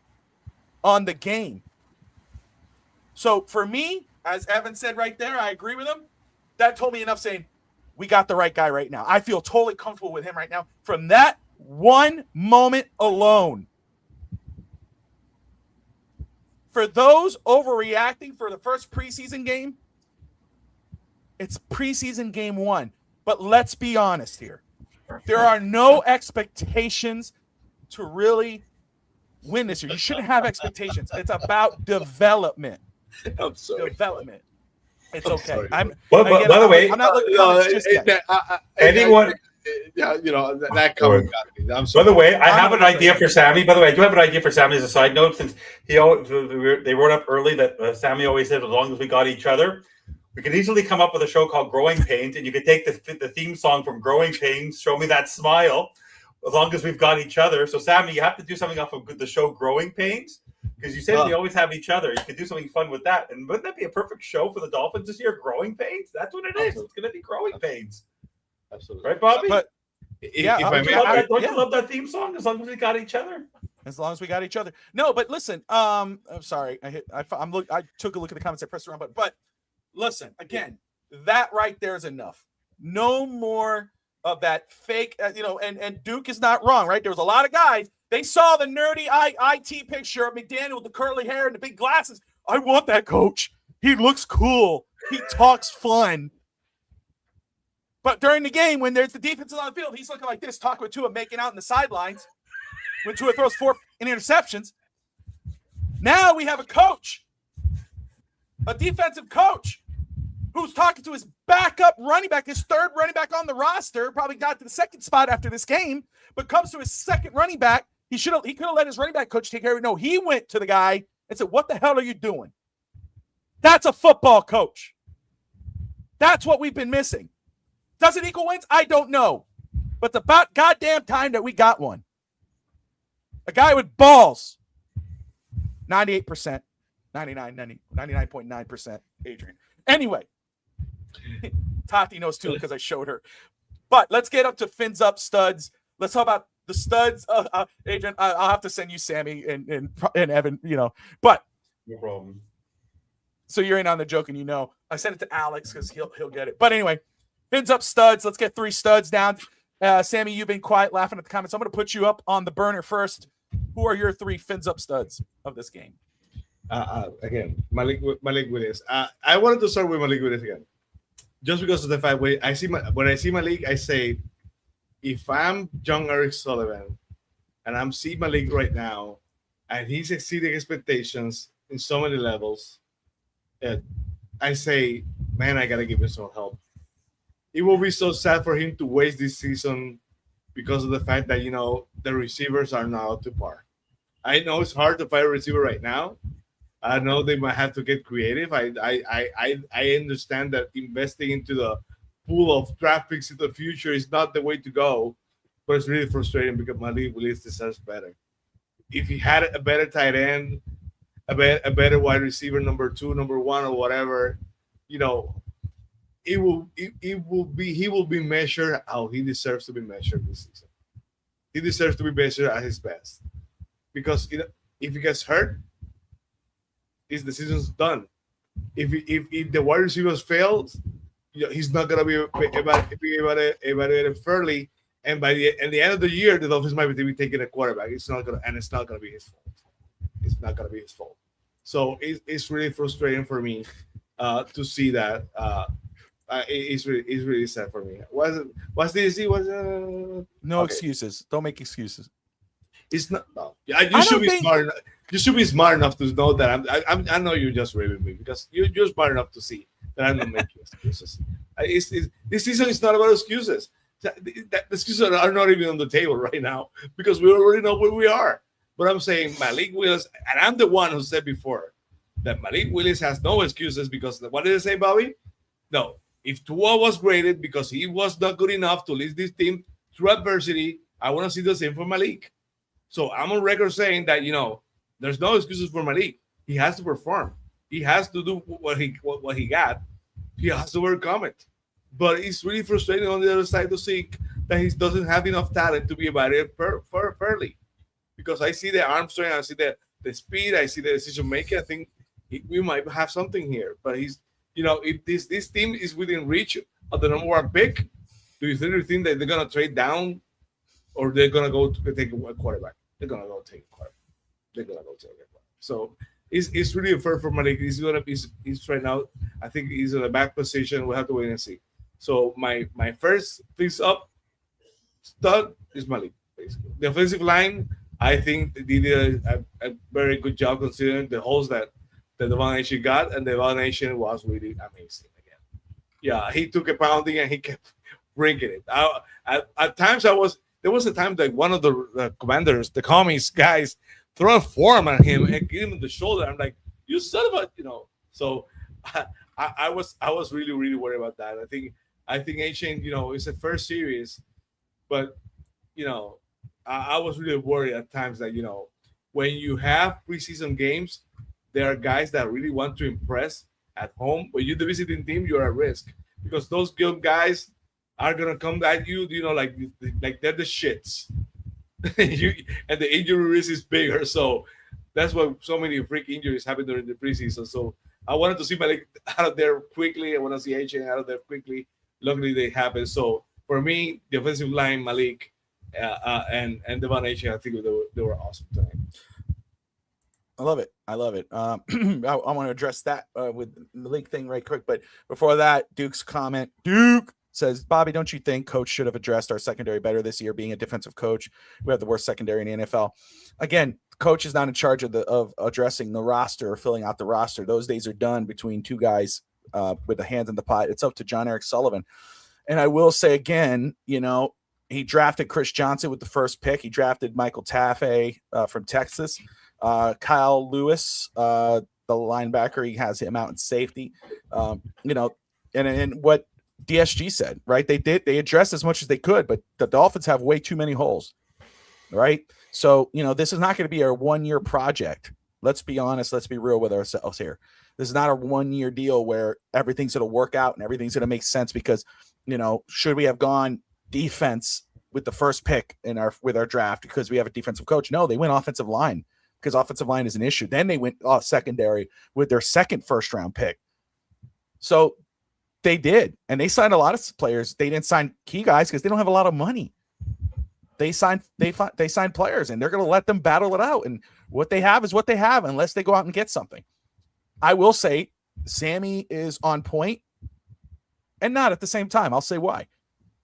On the game. So for me, as Evan said right there, I agree with him. That told me enough saying, we got the right guy right now. I feel totally comfortable with him right now from that one moment alone. For those overreacting for the first preseason game, it's preseason game 1. But let's be honest here. There are no expectations to really win this year. You shouldn't have expectations. It's about development. I'm sorry. Development. It's okay. By the way, I'm not looking at just yet. Anyone, that comment got me. I'm sorry. By the way, I have an idea for Sammy. By the way, I do have an idea for Sammy as a side note, since they wrote up early that Sammy always said, as long as we got each other, we could easily come up with a show called Growing Pains, and you could take the theme song from Growing Pains, Show Me That Smile, as long as we've got each other. So, Sammy, you have to do something off of the show Growing Pains, because you said we always have each other. You could do something fun with that. And wouldn't that be a perfect show for the Dolphins this year? Growing Pains? That's what it is. It's going to be Growing Pains. Absolutely. Right, Bobby? But if I may, don't you love that theme song? As long as we got each other. As long as we got each other. No, but listen, I'm sorry. I took a look at the comments. I pressed the wrong button. But listen, again, that right there is enough. No more of that fake, and Duke is not wrong, right? There was a lot of guys. They saw the nerdy IT picture of McDaniel with the curly hair and the big glasses. I want that coach. He looks cool. He talks fun. But during the game, when there's the defense on the field, he's looking like this, talking with Tua, making out in the sidelines. When Tua throws 4 interceptions. Now we have a coach, a defensive coach, who's talking to his backup running back, his third running back on the roster, probably got to the second spot after this game, but comes to his second running back. He could have let his running back coach take care of it. No, he went to the guy and said, "What the hell are you doing?" That's a football coach. That's what we've been missing. Does it equal wins? I don't know. But it's about goddamn time that we got one. A guy with balls. 98%. 99.9%. Adrian. Anyway. Tati knows too because I showed her. But let's get up to Fins Up studs. Let's talk about the studs. Adrian, I'll have to send you Sammy and Evan, But No problem. so you're in on the joke and I sent it to Alex because he'll get it. But anyway, Fins Up studs. Let's get 3 studs down. Sammy, you've been quiet laughing at the comments. I'm going to put you up on the burner first. Who are your 3 Fins Up studs of this game? Again, Malik Willis. I wanted to start with Malik Willis again, just because of the fact when I see Malik, I say, if I'm John Eric Sullivan and I'm seeing Malik right now, and he's exceeding expectations in so many levels, I say, man, I gotta give him some help. It will be so sad for him to waste this season because of the fact that the receivers are not up to par. I know it's hard to find a receiver right now. I know they might have to get creative. I understand that investing into the pool of draft picks in the future is not the way to go, but it's really frustrating because Malik Willis deserves better. If he had a better tight end, a better wide receiver, number 2, number 1, or whatever, he will be measured how he deserves to be measured this season. He deserves to be measured at his best, because if he gets hurt, the season's done. If the wide receivers fails, he's not gonna be evaluated fairly, and by the end of the year, the Dolphins might be taking a quarterback. It's not gonna be his fault. It's not gonna be his fault. So it's really frustrating for me to see that. It's really sad for me. What's this? No excuses. Don't make excuses. It's not. No. You should be smart. You should be smart enough to know that I know you're just raving me because you're smart enough to see that I'm not making excuses. This season is not about excuses. The excuses are not even on the table right now because we already know where we are. But I'm saying Malik Willis, and I'm the one who said before that Malik Willis has no excuses because what did I say, Bobby? No. If Tua was graded because he was not good enough to lead this team through adversity, I want to see the same for Malik. So I'm on record saying that there's no excuses for Malik. He has to perform. He has to do what he got. He has to overcome it. But it's really frustrating on the other side to see that he doesn't have enough talent to be evaluated fairly. Because I see the arm strength, I see the speed, I see the decision making. I think we might have something here. But he's, if this team is within reach of the number 1 pick, do you really think that they're gonna trade down, or they're gonna go to take a quarterback? They're gonna go take a quarterback. So it's really unfair for Malik. He's right now. I think he's in a back position. We'll have to wait and see. So my first Fins Up stud is Malik. Basically, the offensive line, I think they did a very good job considering the holes that the Devon Nation got, and the Devon Nation was really amazing again. Yeah, he took a pounding and he kept bringing it. At times there was a time that one of the commanders, the commies guys, throw a form at him and give him the shoulder. I'm like, you son of a, So I was really, really worried about that. I think Asian, it's a first series, but I was really worried at times that when you have preseason games, there are guys that really want to impress at home. When you're the visiting team, you're at risk because those good guys are gonna come at you, like they're the shits. And the injury risk is bigger, so that's why so many freak injuries happen during the preseason. So I wanted to see Malik out of there quickly. I want to see AJ out of there quickly. Luckily, they happen. So for me, the offensive line, Malik, and Devon Nation, I think they were awesome tonight. I love it. I want to address that with the Malik thing right quick. But before that, Duke's comment. Duke says, Bobby, don't you think coach should have addressed our secondary better this year? Being a defensive coach, we have the worst secondary in the NFL. Again, coach is not in charge of addressing the roster or filling out the roster. Those days are done between 2 guys with the hands in the pot. It's up to John Eric Sullivan. And I will say again, he drafted Chris Johnson with the first pick. He drafted Michael Taffe from Texas. Kyle Lewis, the linebacker, he has him out in safety. And what DSG said, right? They addressed as much as they could, but the Dolphins have way too many holes, right? So, this is not going to be a 1-year project. Let's be honest. Let's be real with ourselves here. This is not a 1-year deal where everything's going to work out and everything's going to make sense because, should we have gone defense with the first pick with our draft because we have a defensive coach? No, they went offensive line because offensive line is an issue. Then they went secondary with their second first-round pick. So they did, and they signed a lot of players. They didn't sign key guys because they don't have a lot of money. They signed players, and they're going to let them battle it out. And what they have is what they have, unless they go out and get something. I will say, Sammy is on point, and not at the same time. I'll say why.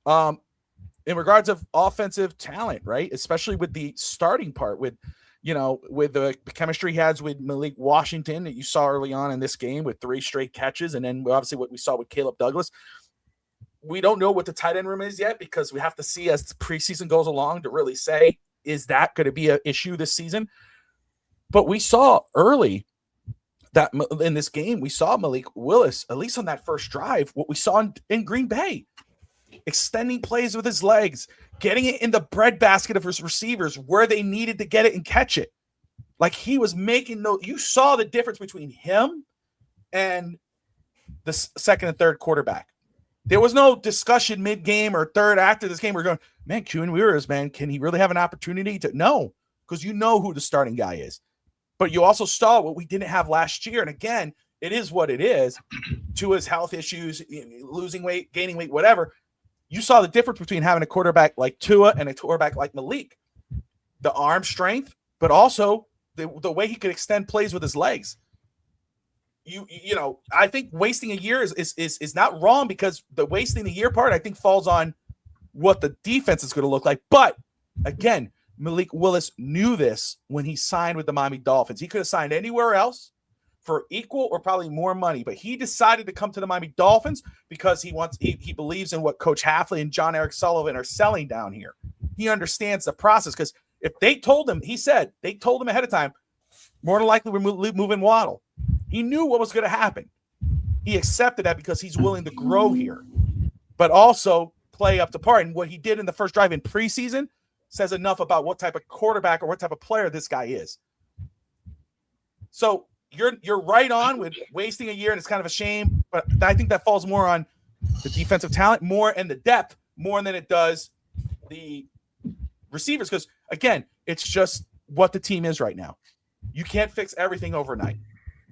In regards of offensive talent, right, especially with the starting part, with the chemistry he has with Malik Washington that you saw early on in this game with 3 straight catches, and then obviously what we saw with Caleb Douglas. We don't know what the tight end room is yet because we have to see as the preseason goes along to really say, is that going to be an issue this season? But we saw early that in this game, we saw Malik Willis, at least on that first drive, what we saw in Green Bay, extending plays with his legs, getting it in the breadbasket of his receivers where they needed to get it and catch it. Like he was making you saw the difference between him and the second and third quarterback. There was no discussion mid-game or third after this game. We're going, man, Quinn Ewers, man, can he really have an opportunity to? No, because you know who the starting guy is. But you also saw what we didn't have last year. And again, it is what it is. Tua's health issues, losing weight, gaining weight, whatever. You saw the difference between having a quarterback like Tua and a quarterback like Malik. The arm strength, but also the way he could extend plays with his legs. I think wasting a year is not wrong because the wasting the year part, I think, falls on what the defense is going to look like. But again, Malik Willis knew this when he signed with the Miami Dolphins. He could have signed anywhere else for equal or probably more money, but he decided to come to the Miami Dolphins because he believes in what Coach Hafley and John Eric Sullivan are selling down here. He understands the process because if they told him, they told him ahead of time, more than likely we're moving Waddle. He knew what was going to happen. He accepted that because he's willing to grow here, but also play up to par. And what he did in the first drive in preseason says enough about what type of quarterback or what type of player this guy is. So you're right on with wasting a year, and it's kind of a shame, but I think that falls more on the defensive talent more and the depth more than it does the receivers. Because again, it's just what the team is right now. You can't fix everything overnight.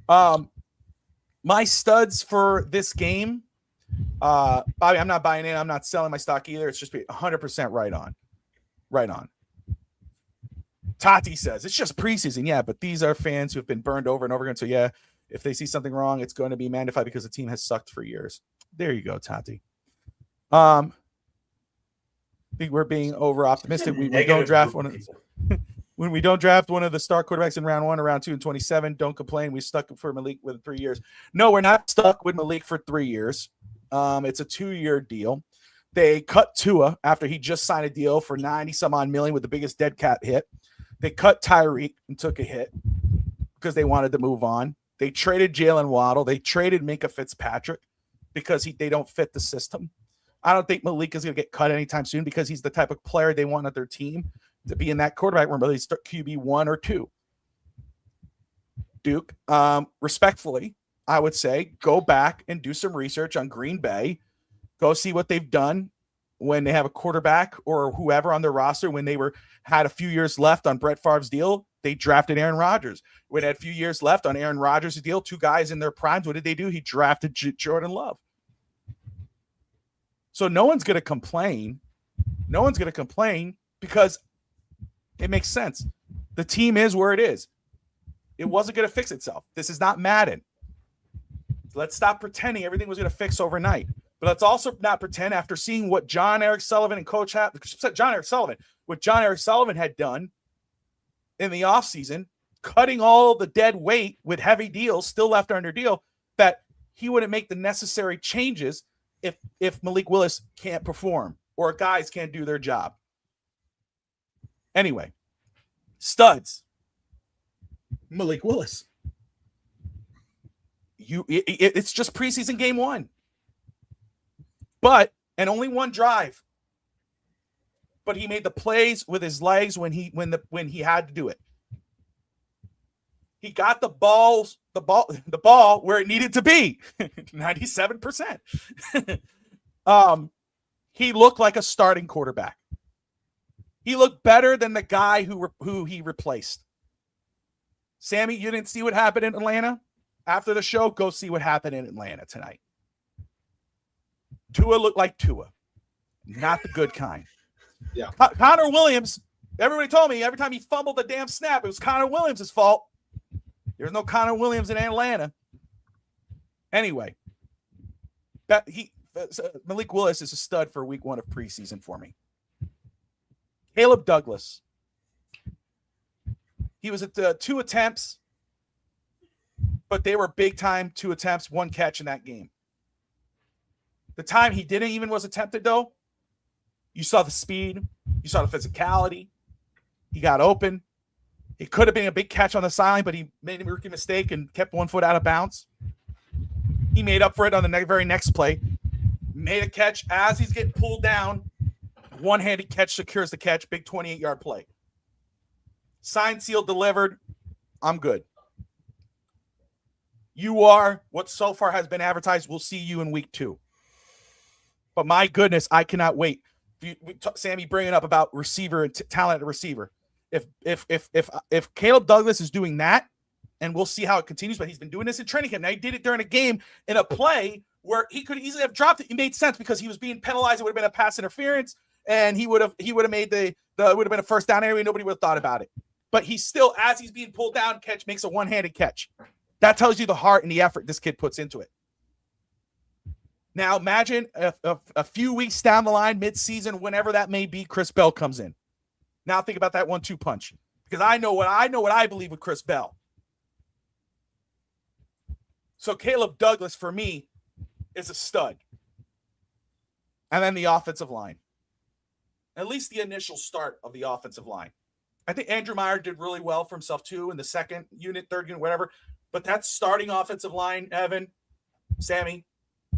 My studs for this game, Bobby, I'm not buying in. I'm not selling my stock either. It's just 100% right on. Right on. Tati says it's just preseason. Yeah, but these are fans who have been burned over and over again. So yeah, if they see something wrong, it's going to be magnified because the team has sucked for years. There you go, Tati. I think we're being over optimistic. We don't draft one of when we don't draft one of the star quarterbacks in round 1 or round 2 and 27. Don't complain. We stuck for Malik with 3 years. No, we're not stuck with Malik for 3 years. It's a 2-year deal. They cut Tua after he just signed a deal for 90-some-odd million with the biggest dead cat hit. They cut Tyreek and took a hit because they wanted to move on. They traded Jalen Waddle. They traded Minka Fitzpatrick because they don't fit the system. I don't think Malik is going to get cut anytime soon because he's the type of player they want on their team to be in that quarterback room, whether they start QB 1 or 2. Duke, respectfully, I would say go back and do some research on Green Bay. Go see what they've done when they have a quarterback or whoever on their roster. When they had a few years left on Brett Favre's deal, they drafted Aaron Rodgers. When they had a few years left on Aaron Rodgers' deal, 2 guys in their primes, what did they do? He drafted Jordan Love. So no one's going to complain. No one's going to complain because it makes sense. The team is where it is. It wasn't going to fix itself. This is not Madden. Let's stop pretending everything was going to fix overnight. But let's also not pretend after seeing what John Eric Sullivan and Coach John Eric Sullivan had done in the offseason, cutting all the dead weight with heavy deals still left under deal, that he wouldn't make the necessary changes if Malik Willis can't perform or guys can't do their job. Anyway, studs. Malik Willis. It's just preseason game 1. And only one drive. But he made the plays with his legs when he had to do it. He got the ball where it needed to be. 97%. He looked like a starting quarterback. He looked better than the guy who he replaced. Sammy, you didn't see what happened in Atlanta? After the show, go see what happened in Atlanta tonight. Tua looked like Tua. Not the good kind. Yeah. Connor Williams, everybody told me every time he fumbled the damn snap, it was Connor Williams' fault. There's no Connor Williams in Atlanta. Anyway, Malik Willis is a stud for week 1 of preseason for me. Caleb Douglas. He was at 2 attempts, but they were big time 2 attempts, 1 catch in that game. The time he didn't even was attempted, though, you saw the speed, you saw the physicality. He got open. It could have been a big catch on the sideline, but he made a rookie mistake and kept 1 foot out of bounds. He made up for it on the very next play. Made a catch as he's getting pulled down. One-handed catch secures the catch. Big 28-yard play. Signed, sealed, delivered. I'm good. You are what so far has been advertised. We'll see you in week 2. But my goodness, I cannot wait. Sammy bringing up about receiver and talent at receiver. If Caleb Douglas is doing that, and we'll see how it continues, but he's been doing this in training camp. Now he did it during a game in a play where he could easily have dropped it. It made sense because he was being penalized. It would have been a pass interference, and he would have made it would have been a first down area. Nobody would have thought about it. But he still, as he's being pulled down, makes a one-handed catch. That tells you the heart and the effort this kid puts into it. Now imagine a few weeks down the line, mid-season, whenever that may be, Chris Bell comes in. Now think about that 1-2 punch, because I know what I believe with Chris Bell. So Caleb Douglas for me is a stud. And then the offensive line. At least the initial start of the offensive line. I think Andrew Meyer did really well for himself too in the second unit, third unit, whatever. But that starting offensive line, Evan, Sammy,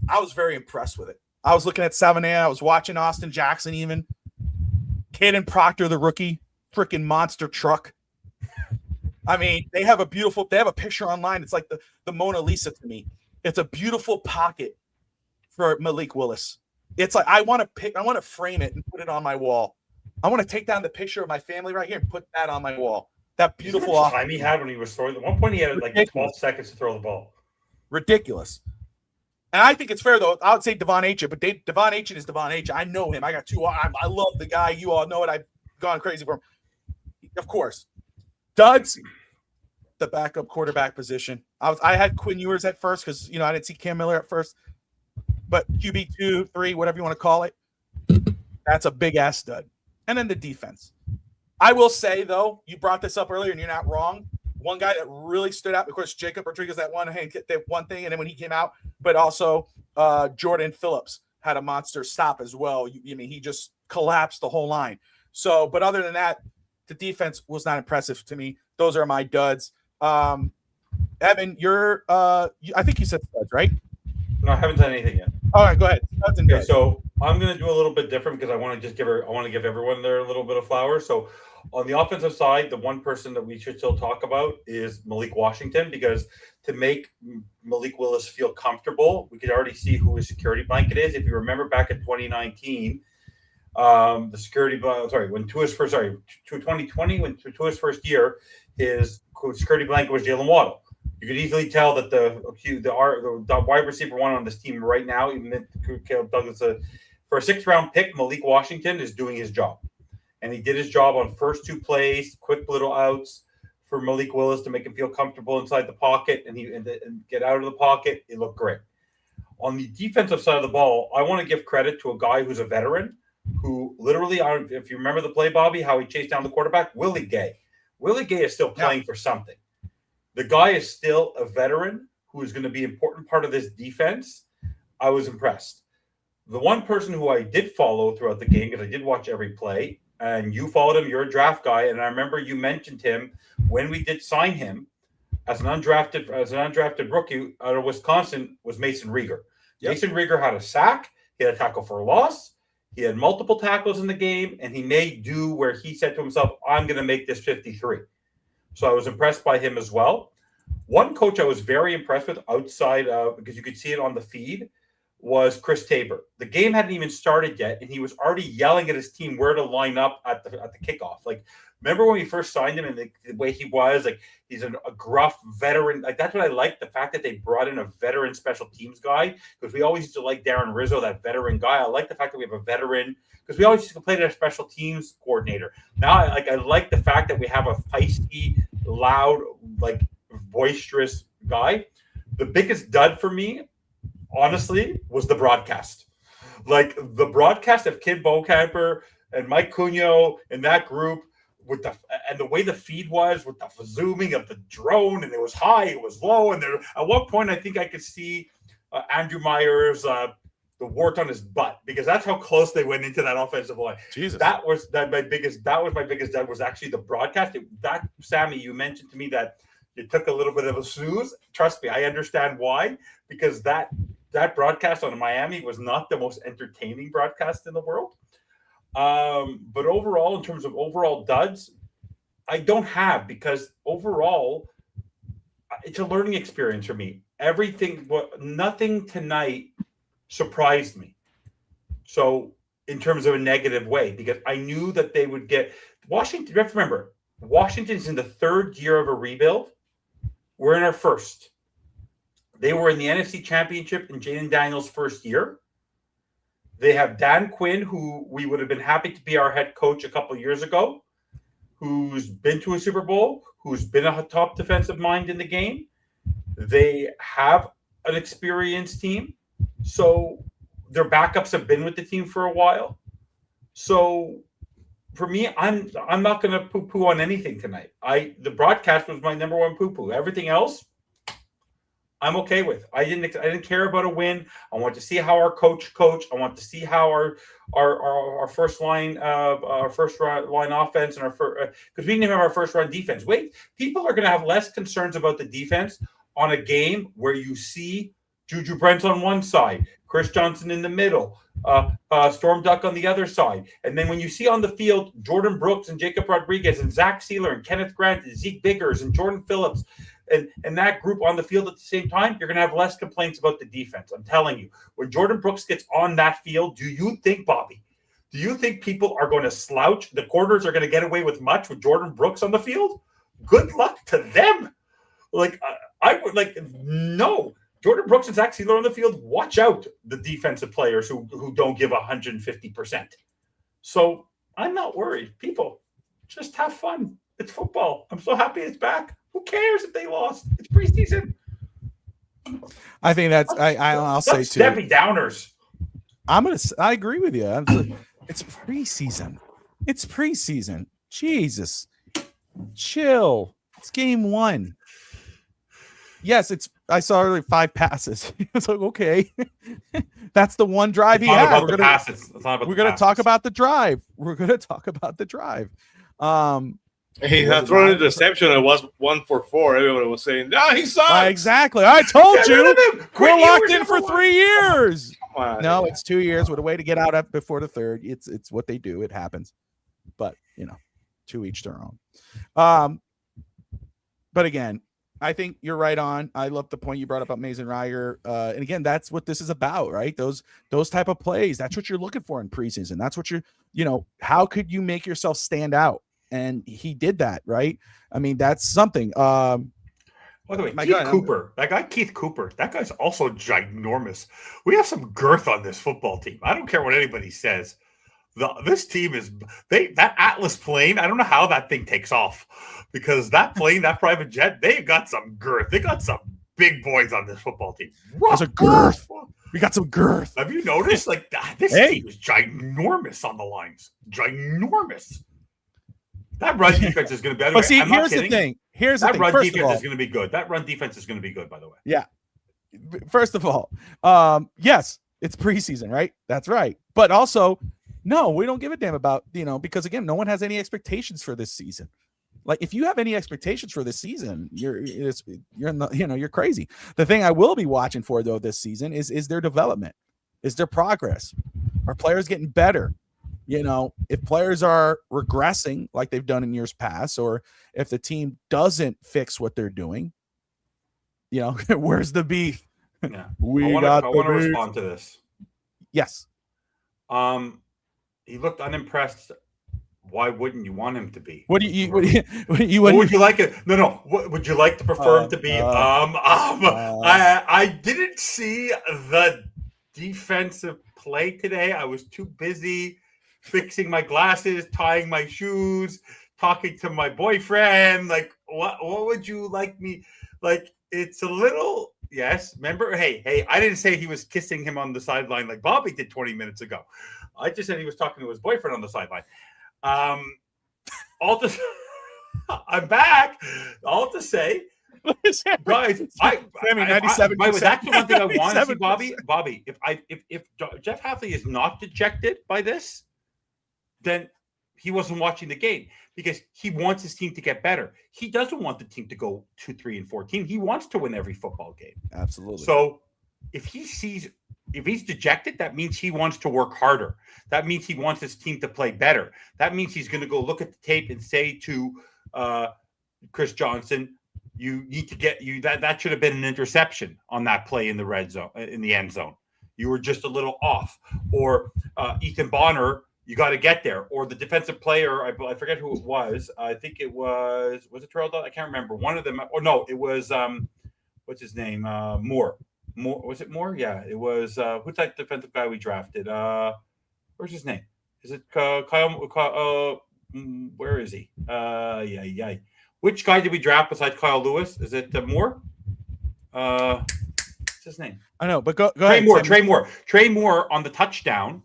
I was very impressed with it. I was looking at 7A. I was watching Austin Jackson even. Caden Proctor, the rookie, freaking monster truck. I mean, they have a picture online. It's like the Mona Lisa to me. It's a beautiful pocket for Malik Willis. It's like I want to frame it and put it on my wall. I want to take down the picture of my family right here and put that on my wall. That beautiful time he had when he was throwing. At one point, he had like 12 seconds to throw the ball. Ridiculous. And I think it's fair, though. I would say Devon Aitchen, but Devon Aitchen is Devon Aitchen. I know him. I got 2. I love the guy. You all know it. I've gone crazy for him. Of course. Duds, the backup quarterback position. I had Quinn Ewers at first because, I didn't see Cam Miller at first. But QB 2, 3, whatever you want to call it, that's a big-ass stud. And then the defense. I will say, though, you brought this up earlier, and you're not wrong. One guy that really stood out, of course, Jacob Rodriguez, that one thing, and then when he came out, but also Jordan Phillips had a monster stop as well. He just collapsed the whole line. So, but other than that, the defense was not impressive to me. Those are my duds. Evan, I think you said studs, right? No, I haven't done anything yet. All right, go ahead. Okay, so I'm going to do a little bit different because I want to give everyone their little bit of flowers. So on the offensive side, the one person that we should still talk about is Malik Washington, because to make Malik Willis feel comfortable, we could already see who his security blanket is. If you remember back in 2019, when Tua's first year, his security blanket was Jalen Waddle. You could easily tell that the wide receiver one on this team right now, even if Caleb Douglas, for a 6th-round pick, Malik Washington is doing his job. And he did his job on first 2 plays, quick little outs for Malik Willis to make him feel comfortable inside the pocket and get out of the pocket. It looked great. On the defensive side of the ball, I want to give credit to a guy who's a veteran who literally, if you remember the play, Bobby, how he chased down the quarterback, Willie Gay. Willie Gay is still playing for something. The guy is still a veteran who is going to be an important part of this defense, I was impressed. The one person who I did follow throughout the game, because I did watch every play, and you followed him, you're a draft guy, and I remember you mentioned him when we did sign him as an undrafted rookie out of Wisconsin, was Mason Rieger. Yep. Mason Rieger had a sack, he had a tackle for a loss, he had multiple tackles in the game, and he made do where he said to himself, I'm going to make this 53. So I was impressed by him as well. One coach I was very impressed with outside of, because you could see it on the feed, was Chris Tabor. The game hadn't even started yet, and he was already yelling at his team where to line up at the kickoff. Like, remember when we first signed him and the way he was, like, he's a gruff veteran. Like, that's what I like, the fact that they brought in a veteran special teams guy, because we always used to like Darren Rizzo, that veteran guy. I like the fact that we have a veteran, because we always used to play their special teams coordinator. Now, I like the fact that we have a feisty, loud, like, boisterous guy. The biggest dud for me, honestly, was the broadcast. Like, the broadcast of Kid Bocamper and Mike Cunio and that group, with the way the feed was, with the zooming of the drone, and it was high, it was low, and there at one point I think I could see Andrew Myers the wart on his butt, because that's how close they went into that offensive line. Jesus, that was my biggest dud, was actually the broadcast. That Sammy, you mentioned to me that it took a little bit of a snooze. Trust me, I understand why, because that broadcast on Miami was not the most entertaining broadcast in the world. But overall, in terms of overall duds, I don't have, because overall, it's a learning experience for me. Nothing tonight surprised me. So in terms of a negative way, because I knew that they would get Washington. You have to remember, Washington's in the third year of a rebuild. We're in our first. They were in the NFC Championship in Jaden Daniels' first year. They have Dan Quinn, who we would have been happy to be our head coach a couple of years ago, who's been to a Super Bowl, who's been a top defensive mind in the game. They have an experienced team. So their backups have been with the team for a while. So for me, I'm not going to poo-poo on anything tonight. The broadcast was my number one poo-poo. Everything else, I'm okay with. I didn't care about a win. I want to see how our coach. I want to see how our first line offense and because we didn't even have our first run defense. Wait, people are going to have less concerns about the defense on a game where you see Juju Brents on one side, Chris Johnson in the middle, Storm Duck on the other side. And then when you see on the field Jordan Brooks and Jacob Rodriguez and Zach Sealer and Kenneth Grant and Zeke Biggers and Jordan Phillips and that group on the field at the same time, you're going to have less complaints about the defense. I'm telling you, when Jordan Brooks gets on that field, do you think people are going to slouch? The corners are going to get away with much with Jordan Brooks on the field? Good luck to them. I would no. Jordan Brooks and Zach Sealer on the field, watch out the defensive players who don't give 150%. So I'm not worried. People, just have fun. It's football. I'm so happy it's back. Who cares if they lost? It's preseason. I think that's I'll say too. Debbie Downers. I agree with you. It's preseason. It's preseason. Jesus. Chill. It's game 1. Yes, I saw like 5 passes. It's like, okay. That's the one drive he had. We're going to talk about the drive. He had thrown an interception. It was 1 for 4. Everybody was saying, "No, he sucks." Exactly. I told you. We're locked in for 3 years. No, it's 2 years with a way to get out before the third. It's what they do. It happens. But, to each their own. But again, I think you're right on. I love the point you brought up about Mason Rieger. And again, that's what this is about, right? Those type of plays. That's what you're looking for in preseason. That's what how could you make yourself stand out? And he did that, right? I mean, that's something. By the way, Keith Cooper, that guy's also ginormous. We have some girth on this football team. I don't care what anybody says. This team that Atlas plane. I don't know how that thing takes off, because that plane, that private jet, they got some girth. They got some big boys on this football team. There's a girth. We got some girth. Have you noticed? This team is ginormous on the lines. Ginormous. That run defense is going to be. But see, here's the thing. That run defense is going to be good. That run defense is going to be good, by the way. Yeah. first of all, yes, it's preseason, right? That's right. But also, no, we don't give a damn about, because again, no one has any expectations for this season. Like, if you have any expectations for this season, you're crazy. The thing I will be watching for though this season is their development, is their progress. Are players getting better? If players are regressing like they've done in years past, or if the team doesn't fix what they're doing, where's the beef? Yeah. I want to respond to this. Yes. He looked unimpressed. Why wouldn't you want him to be? What would you like it? No. What would you like to prefer him to be? I didn't see the defensive play today. I was too busy fixing my glasses, tying my shoes, talking to my boyfriend. Like, what would you like me? Like, it's a little, yes. Remember, hey, I didn't say he was kissing him on the sideline like Bobby did 20 minutes ago. I just said he was talking to his boyfriend on the sideline. I'm back. All to say, guys, was actually one thing I want to see, Bobby. If Jeff Hafley is not dejected by this, then he wasn't watching the game, because he wants his team to get better. He doesn't want the team to go 2-3-14. He wants to win every football game. Absolutely. So if he's dejected, that means he wants to work harder. That means he wants his team to play better. That means he's going to go look at the tape and say to Chris Johnson, you need to get that should have been an interception on that play in the red zone, in the end zone. You were just a little off. Or Ethan Bonner, you got to get there. Or the defensive player, I forget who it was. I think it was it Terrell? I can't remember. One of them. Or no, it was what's his name? Moore. Was it Moore? Yeah, it was. Who's that defensive guy we drafted? Where's his name? Is it Kyle? Where is he? Yeah. Which guy did we draft besides Kyle Lewis? Is it Moore? What's his name? I know, but go ahead. Trey Moore on the touchdown.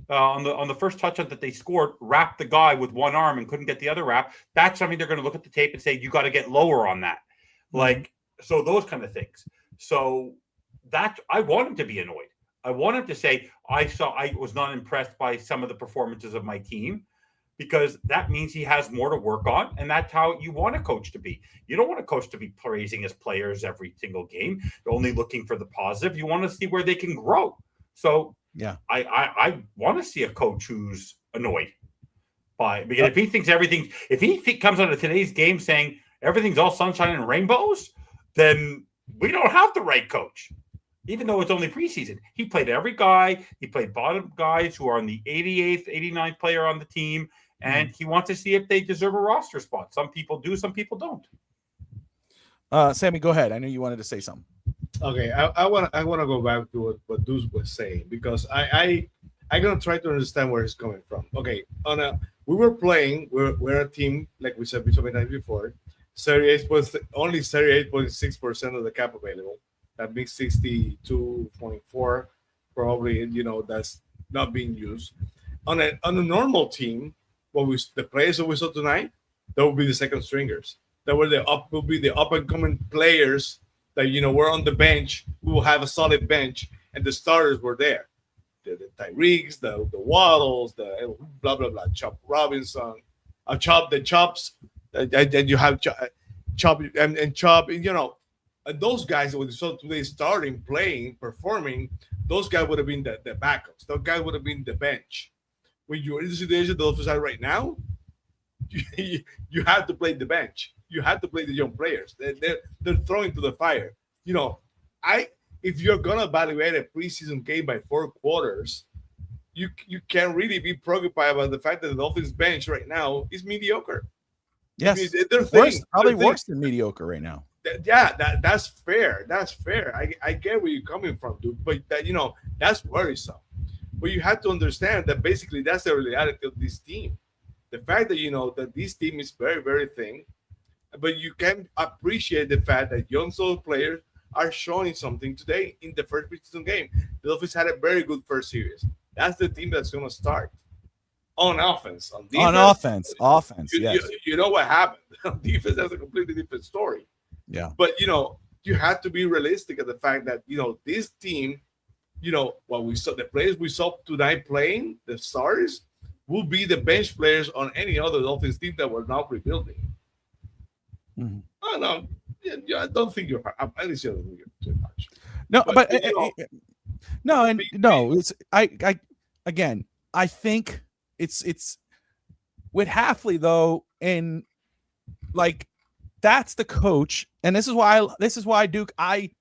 On the first touchdown that they scored, wrapped the guy with one arm and couldn't get the other wrap. That's something they're going to look at the tape and say, you got to get lower on that. Like, so those kind of things. So that I want him to be annoyed. I want him to say, I was not impressed by some of the performances of my team, because that means he has more to work on. And that's how you want a coach to be. You don't want a coach to be praising his players every single game. You're only looking for the positive. You want to see where they can grow. So yeah, I want to see a coach who's annoyed because if he thinks if he comes out of today's game saying everything's all sunshine and rainbows, then we don't have the right coach. Even though it's only preseason, he played every guy. He played bottom guys who are on the 88th, 89th player on the team, and he wants to see if they deserve a roster spot. Some people do, some people don't. Sammy, go ahead. I knew you wanted to say something. Okay, I want to go back to what Deuce was saying, because I'm gonna try to understand where he's coming from. Okay, we were playing. We're a team, like we said so many times before. Only 38.6% of the cap available. That makes 62.4. Probably, that's not being used. On a normal team, the players that we saw tonight, that would be the second stringers. That will be the up and coming players that we're on the bench. We will have a solid bench, and the starters were there. The Tyreeks, the Waddles, the blah blah blah, Chop Robinson, the Chops, and you have Chop and Chop, and those guys that we saw today starting, playing, performing, those guys would have been the backups. Those guys would have been the bench. When you're in the situation the Dolphins are right now, you have to play the bench. You have to play the young players. They're throwing to the fire. If you're gonna evaluate a preseason game by 4 quarters, you can't really be preoccupied about the fact that the Dolphins bench right now is mediocre. Yes, I mean, probably worse than mediocre right now. That's fair. That's fair. I get where you're coming from, dude. But that's worrisome. But you have to understand that basically that's the reality of this team. The fact that that this team is very, very thin, but you can appreciate the fact that young solid players are showing something today in the first preseason game. The Dolphins had a very good first series. That's the team that's going to start on offense. On defense, offense. Yes. You know what happened on defense? That's a completely different story. Yeah. But you had to be realistic at the fact that, this team, what we saw, the players we saw tonight playing, the stars, will be the bench players on any other Dolphins team that were not rebuilding. Mm-hmm. Oh, no. Yeah, I don't think you're at least you don't think you're too much. No, but it's I think it's with Hafley though, and like that's the coach, and this is why Duke, again,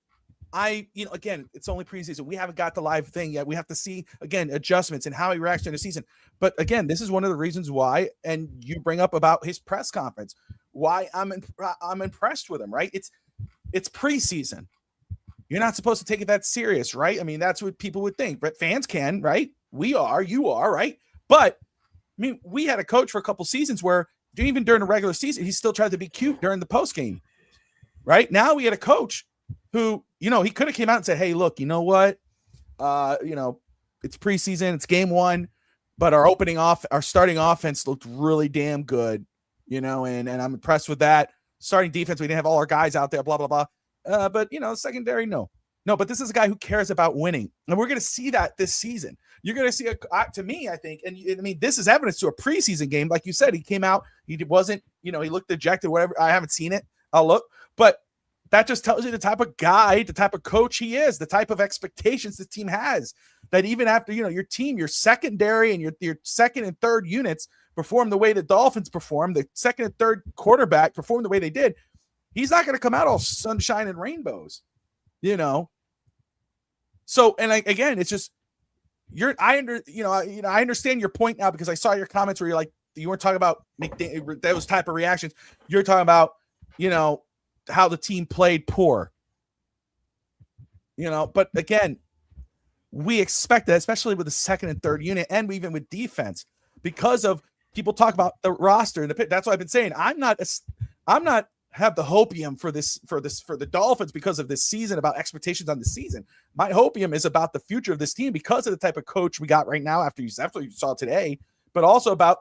it's only preseason. We haven't got the live thing yet. We have to see again adjustments and how he reacts during the season. But again, this is one of the reasons why, and you bring up about his press conference, why I'm impressed with him, right? It's preseason. You're not supposed to take it that serious, right? I mean, that's what people would think, but fans can, right? You are, right? But I mean, we had a coach for a couple seasons where even during the regular season, he still tried to be cute during the post game, right? Now we had a coach who, he could have came out and said, hey, look, you know what? It's preseason, it's game one, but our starting offense looked really damn good, and I'm impressed with that. Starting defense, we didn't have all our guys out there, blah, blah, blah. But secondary, no, but this is a guy who cares about winning. And we're going to see that this season. You're going to see to me, I think, and I mean, this is evidence to a preseason game. Like you said, he came out, he wasn't, he looked dejected, whatever. I haven't seen it. I'll look, but that just tells you the type of guy, the type of coach he is, the type of expectations the team has, that even after, your team, your secondary and your second and third units perform the way the Dolphins perform, the second and third quarterback perform the way they did. He's not going to come out all sunshine and rainbows, So, and again, it's just I understand your point now, because I saw your comments where you're like, you weren't talking about those type of reactions. You're talking about, how the team played poor, but again, we expect that, especially with the second and third unit, and even with defense, because of people talk about the roster and the pit. That's what I've been saying. I'm not have the hopium for the Dolphins because of this season, about expectations on the season. My hopium is about the future of this team because of the type of coach we got right now after you saw today, but also about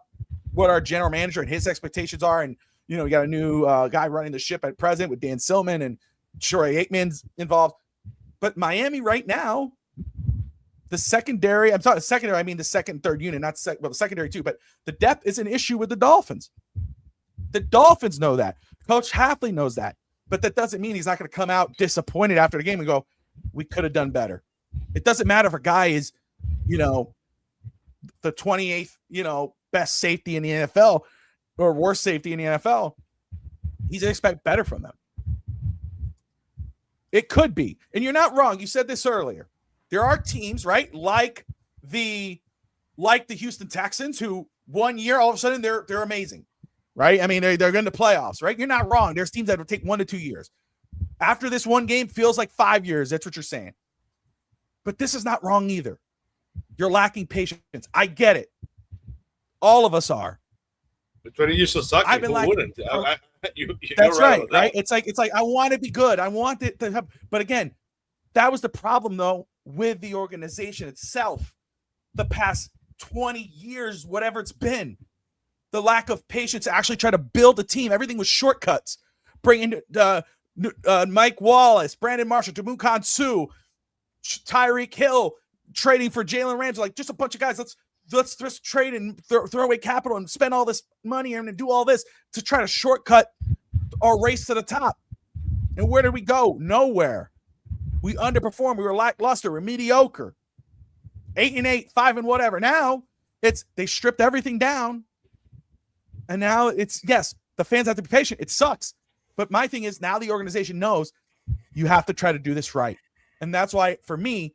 what our general manager and his expectations are. And, we got a new guy running the ship at present with Dan Silman, and Troy Aikman's involved. But Miami right now, the secondary, I'm talking secondary, I mean the second and third unit, not the secondary too, but the depth is an issue with the Dolphins. The Dolphins know that. Coach Hafley knows that, but that doesn't mean he's not going to come out disappointed after the game and go, we could have done better. It doesn't matter if a guy is, the 28th, best safety in the NFL or worst safety in the NFL. He's going to expect better from them. It could be. And you're not wrong. You said this earlier. There are teams, right? Like the Houston Texans, who 1 year, all of a sudden they're amazing. Right? I mean, they're going to playoffs, right? You're not wrong. There's teams that will take 1 to 2 years. After this one game feels like 5 years. That's what you're saying. But this is not wrong either. You're lacking patience. I get it. All of us are. But 20 years of sucking, I've been who wouldn't? That's right. It's like I want to be good. I want it to have, but again, that was the problem though with the organization itself. The past 20 years, whatever it's been. The lack of patience to actually try to build a team. Everything was shortcuts. Bringing Mike Wallace, Brandon Marshall, Jamu Sue, Tyreek Hill, trading for Jalen Ramsey, like just a bunch of guys. Let's just trade and throw away capital and spend all this money and do all this to try to shortcut our race to the top. And where did we go? Nowhere. We underperformed. We were lackluster. We're mediocre. 8-8, 5 and whatever. Now they stripped everything down. And now yes, the fans have to be patient. It sucks. But my thing is, now the organization knows you have to try to do this right. And that's why, for me,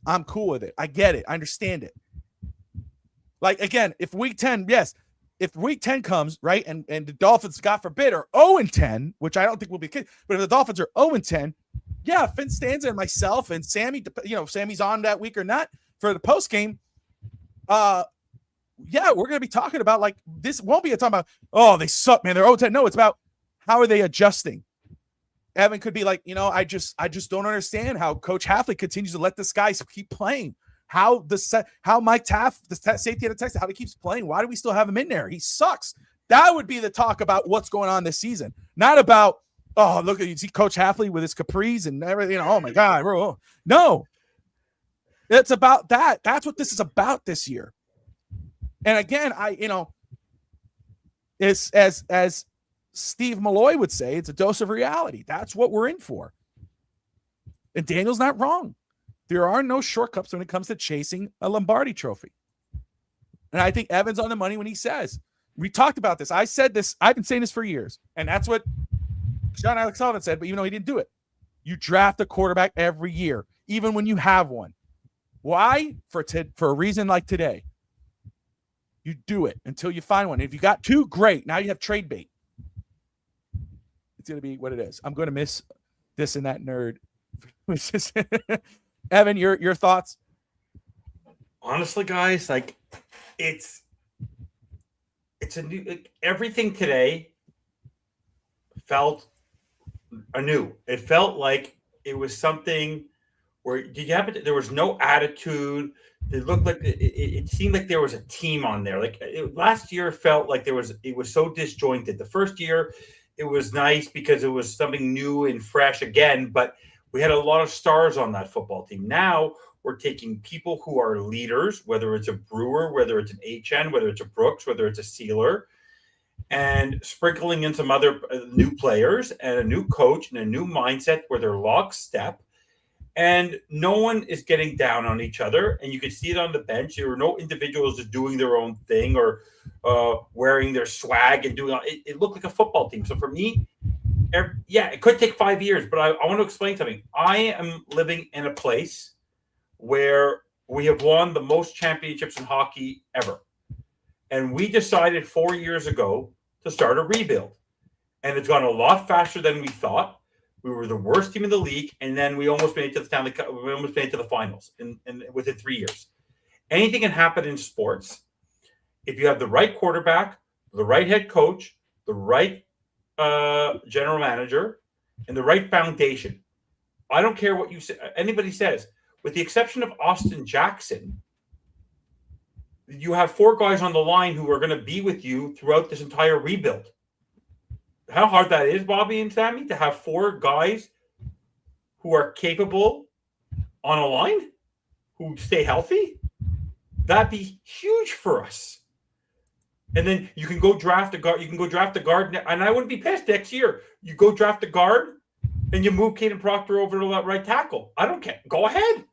I'm cool with it. I get it. I understand it. Like, again, if week 10 comes, right, and the Dolphins, God forbid, are 0-10, which I don't think will be the case, but if the Dolphins are 0-10, yeah, FinStanza and myself and Sammy, Sammy's on that week or not for the post game, yeah, we're going to be talking about, like, this won't be a talking about, oh, they suck, man, they're 0-10. No, it's about how are they adjusting. Evan could be like, I just don't understand how Coach Hafley continues to let this guy keep playing. How Mike Taft, the safety of the Texans, how he keeps playing. Why do we still have him in there? He sucks. That would be the talk about what's going on this season, not about Oh, look at you see Coach Halfley with his capris and everything. Oh my God, bro. No, it's about that. That's what this is about this year. And again, it's as Steve Malloy would say, it's a dose of reality. That's what we're in for. And Daniel's not wrong. There are no shortcuts when it comes to chasing a Lombardi trophy. And I think Evan's on the money when he says, we talked about this. I said this. I've been saying this for years. And that's what John Alex Sullivan said, but even though he didn't do it, you draft a quarterback every year, even when you have one. Why? For a reason like today. You do it until you find one. If you got two, great. Now you have trade bait. It's going to be what it is. I'm going to miss this and that nerd. Evan, your thoughts? Honestly, guys, like it's a new, everything today felt anew. It felt like it was something where there was no attitude. It looked like it seemed like there was a team on there. Like last year felt like it was so disjointed. The first year it was nice because it was something new and fresh again, but we had a lot of stars on that football team. Now we're taking people who are leaders, whether it's a Brewer, whether it's an HN, whether it's a Brooks, whether it's a Sealer, and sprinkling in some other new players and a new coach and a new mindset where they're lockstep. And no one is getting down on each other. And you could see it on the bench. There were no individuals just doing their own thing or wearing their swag and doing it. It looked like a football team. So for me, it could take 5 years, but I want to explain something. I am living in a place where we have won the most championships in hockey ever. And we decided 4 years ago to start a rebuild. And it's gone a lot faster than we thought. We were the worst team in the league, and then we almost made it to the Stanley Cup. We almost made it to the finals in within 3 years. Anything can happen in sports if you have the right quarterback, the right head coach, the right general manager, and the right foundation. I don't care what anybody says. With the exception of Austin Jackson, you have 4 guys on the line who are going to be with you throughout this entire rebuild. How hard that is, Bobby and Sammy, to have 4 guys who are capable on a line, who stay healthy. That'd be huge for us. And then you can go draft a guard. You can go draft a guard, and I wouldn't be pissed next year. You go draft a guard, and you move Caden Proctor over to that right tackle. I don't care. Go ahead.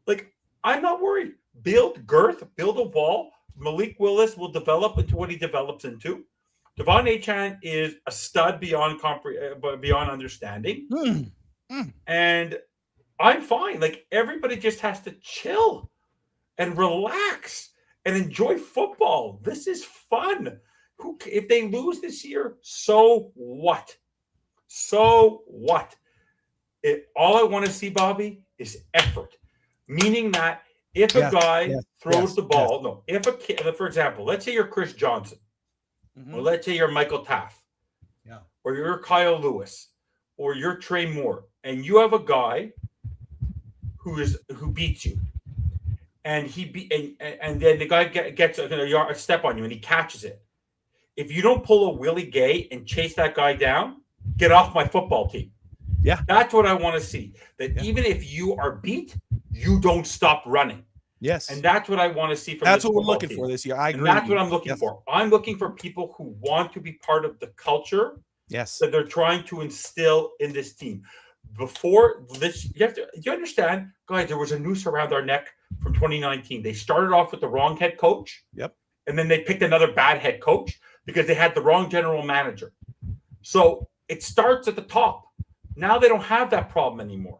Like, I'm not worried. Build girth, build a wall. Malik Willis will develop into what he develops into. Devon Achane is a stud beyond understanding. And I'm fine. Like, everybody just has to chill and relax and enjoy football. This is fun. If they lose this year, so what? So what? All I want to see, Bobby, is effort. Meaning that if a guy throws the ball, if a kid, for example, let's say you're Chris Johnson, or let's say you're Michael Taff, or you're Kyle Lewis, or you're Trey Moore, and you have a guy who beats you, and and then the guy gets a step on you and he catches it. If you don't pull a Willie Gay and chase that guy down, get off my football team. Yeah, that's what I want to see. That even if you are beat, you don't stop running. Yes, and that's what I want to see from. That's what we're looking for this year. I agree. And that's what I'm looking for. I'm looking for people who want to be part of the culture. Yes, that they're trying to instill in this team. Before this, you understand, guys? There was a noose around our neck from 2019. They started off with the wrong head coach. Yep, and then they picked another bad head coach because they had the wrong general manager. So it starts at the top. Now they don't have that problem anymore.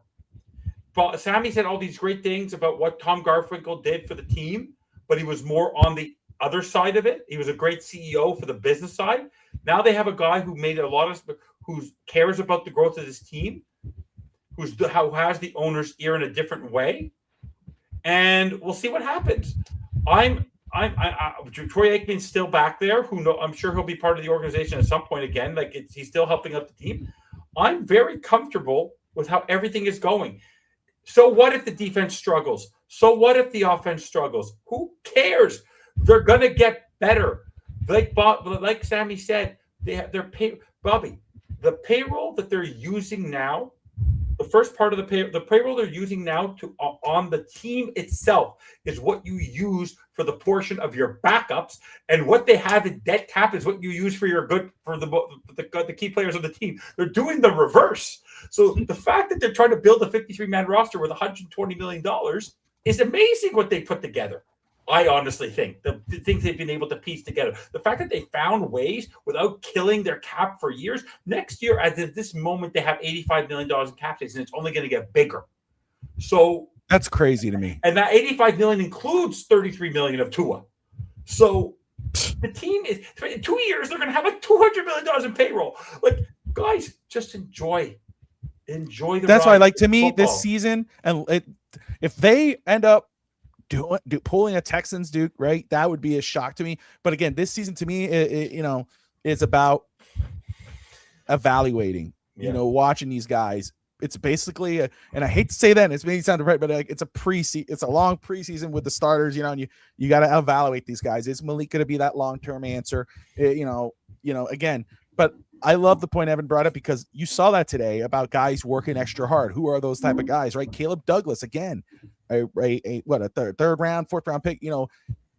But Sammy said all these great things about what Tom Garfinkel did for the team, but he was more on the other side of it. He was a great CEO for the business side. Now they have a guy who made who cares about the growth of this team, who has the owner's ear in a different way, and we'll see what happens. Troy Aikman's still back there. I'm sure he'll be part of the organization at some point again. He's still helping out the team. I'm very comfortable with how everything is going. So what if the defense struggles? So what if the offense struggles? Who cares? They're gonna get better. Like Sammy said, they're paid. Bobby, the payroll that they're using now, the first part of the payroll they're using now to on the team itself is what you use for the portion of your backups, and what they have in dead cap is what you use for the key players of the team. They're doing the reverse. So the fact that they're trying to build a 53-man roster with $120 million is amazing what they put together. I honestly think the things they've been able to piece together, the fact that they found ways without killing their cap for years. Next year, at this moment, they have $85 million in cap space, and it's only going to get bigger. So that's crazy to me. And that $85 million includes $33 million of Tua. So the team is in 2 years they're going to have like $200 million in payroll. Like, guys, just enjoy the. That's why, like, to me, football. This season, and if they end up pulling a Texans Duke, right, that would be a shock to me. But again, this season to me, it's about evaluating. Yeah. Watching these guys. It's basically and I hate to say that, and it's maybe sounded right, but it's a long preseason with the starters, and you got to evaluate these guys. Is Malik going to be that long-term answer? Again, but I love the point Evan brought up, because you saw that today about guys working extra hard. Who are those type of guys, right? Caleb Douglas, again, a third round, fourth round pick,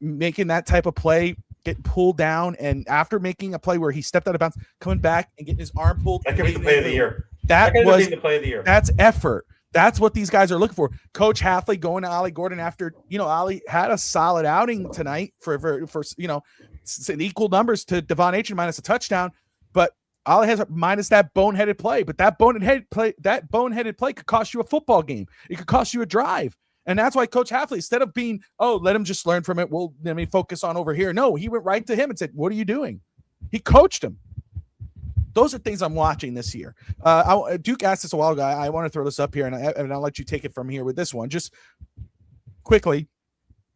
making that type of play, getting pulled down, and after making a play where he stepped out of bounds, coming back and getting his arm pulled. That could be the play of the year. That was the play of the year. That's effort. That's what these guys are looking for. Coach Halfley going to Ollie Gordon after, Ollie had a solid outing tonight for equal numbers to Devon Aitken minus a touchdown, but Ollie has minus that boneheaded play. But that boneheaded play could cost you a football game. It could cost you a drive. And that's why Coach Halfley, instead of being, let him just learn from it, let me focus on over here. No, he went right to him and said, what are you doing? He coached him. Those are things I'm watching this year. Duke asked this a while ago. I want to throw this up here, and I'll let you take it from here with this one. Just quickly,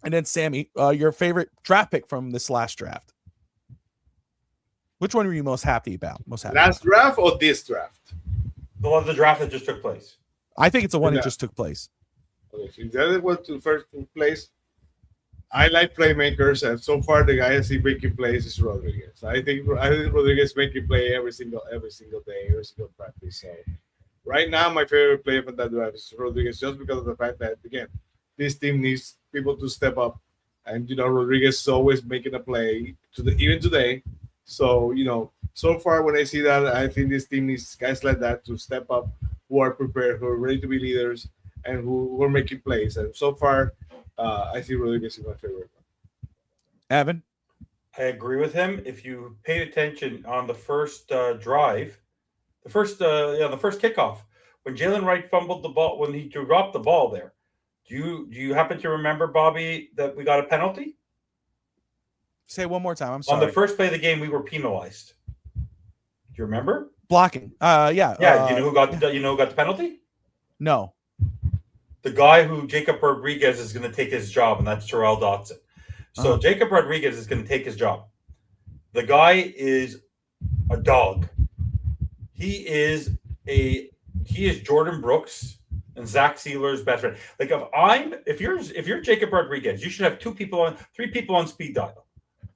and then Sammy, your favorite draft pick from this last draft. Which one were you most happy about? Last draft or this draft? The draft that just took place. I think it's the one that just took place. Okay, so that was to first place. I like playmakers, and so far the guy I see making plays is Rodriguez. I think Rodriguez making play every single day, every single practice. So right now, my favorite player from that draft is Rodriguez, just because of the fact that, again, this team needs people to step up, and Rodriguez is always making a play even today. So so far when I see that, I think this team needs guys like that to step up, who are prepared, who are ready to be leaders, and who are making plays. And so far, I see Rodriguez is my favorite. Evan? I agree with him. If you paid attention on the first drive, the first kickoff, when Jalen Wright fumbled the ball, when he dropped the ball there, do you happen to remember, Bobby, that we got a penalty? Say it one more time. I'm sorry. On the first play of the game, we were penalized. Do you remember? Blocking. Yeah. Yeah. You know who got the penalty? No. The guy who Jacob Rodriguez is going to take his job, and that's Terrell Dotson. So Jacob Rodriguez is going to take his job. The guy is a dog. He is Jordan Brooks and Zach Sealer's best friend. Like if you're Jacob Rodriguez, you should have three people on speed dial.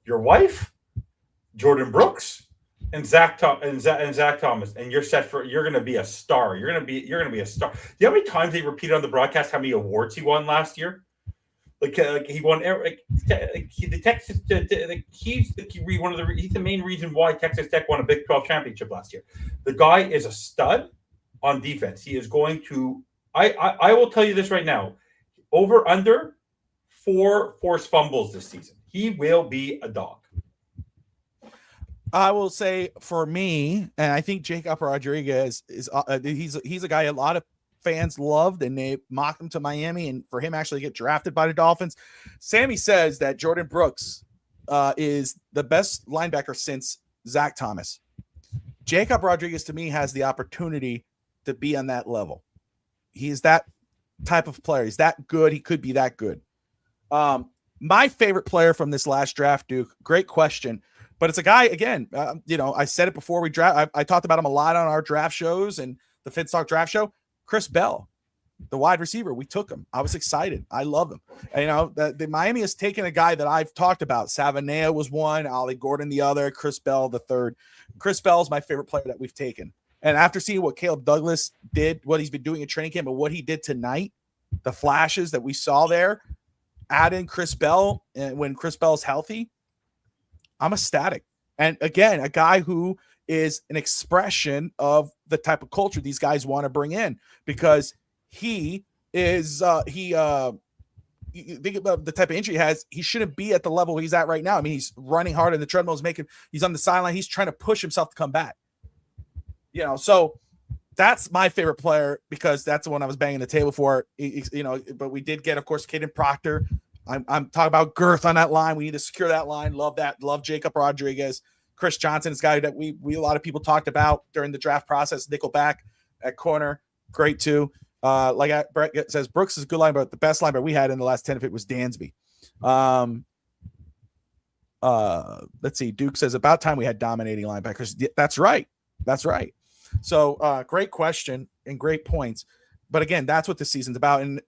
Your wife, Jordan Brooks, and Zach Thomas, and you're going to be a star. You're going to be a star. Do you know how many times they repeated on the broadcast how many awards he won last year? Like he won. He's the main reason why Texas Tech won a Big 12 championship last year. The guy is a stud on defense. He is going to. I will tell you this right now. Over under 4 forced fumbles this season. He will be a dog. I will say for me, and I think Jacob Rodriguez is he's a guy a lot of fans loved, and they mocked him to Miami, and for him actually get drafted by the Dolphins. Sammy says that Jordan Brooks is the best linebacker since Zach Thomas. Jacob Rodriguez to me has the opportunity to be on that level. He is that type of player. He's that good. He could be that good. My favorite player from this last draft, Duke, great question. But it's a guy, again, I said it before we draft. I talked about him a lot on our draft shows and the FinStalk draft show. Chris Bell, the wide receiver, we took him. I was excited. I love him. And, the Miami has taken a guy that I've talked about. Savanea was one, Ollie Gordon the other, Chris Bell the third. Chris Bell is my favorite player that we've taken. And after seeing what Caleb Douglas did, what he's been doing in training camp, and what he did tonight, the flashes that we saw there, add in Chris Bell, and when Chris Bell's healthy, I'm ecstatic. And again, a guy who is an expression of the type of culture these guys want to bring in, because he is you think about the type of injury he has, he shouldn't be at the level he's at right now. I mean, he's running hard in the treadmill, he's on the sideline, he's trying to push himself to come back. So that's my favorite player, because that's the one I was banging the table for. But we did get, of course, Caden Proctor. I'm talking about girth on that line. We need to secure that line. Love that. Love Jacob Rodriguez. Chris Johnson is a guy that we a lot of people talked about during the draft process. Nickelback at corner, great too. Like Brett says, Brooks is a good line, but the best linebacker we had in the last 10 of it was Dansby. Let's see. Duke says, about time we had dominating linebackers. That's right. So great question and great points. But again, that's what this season's about. And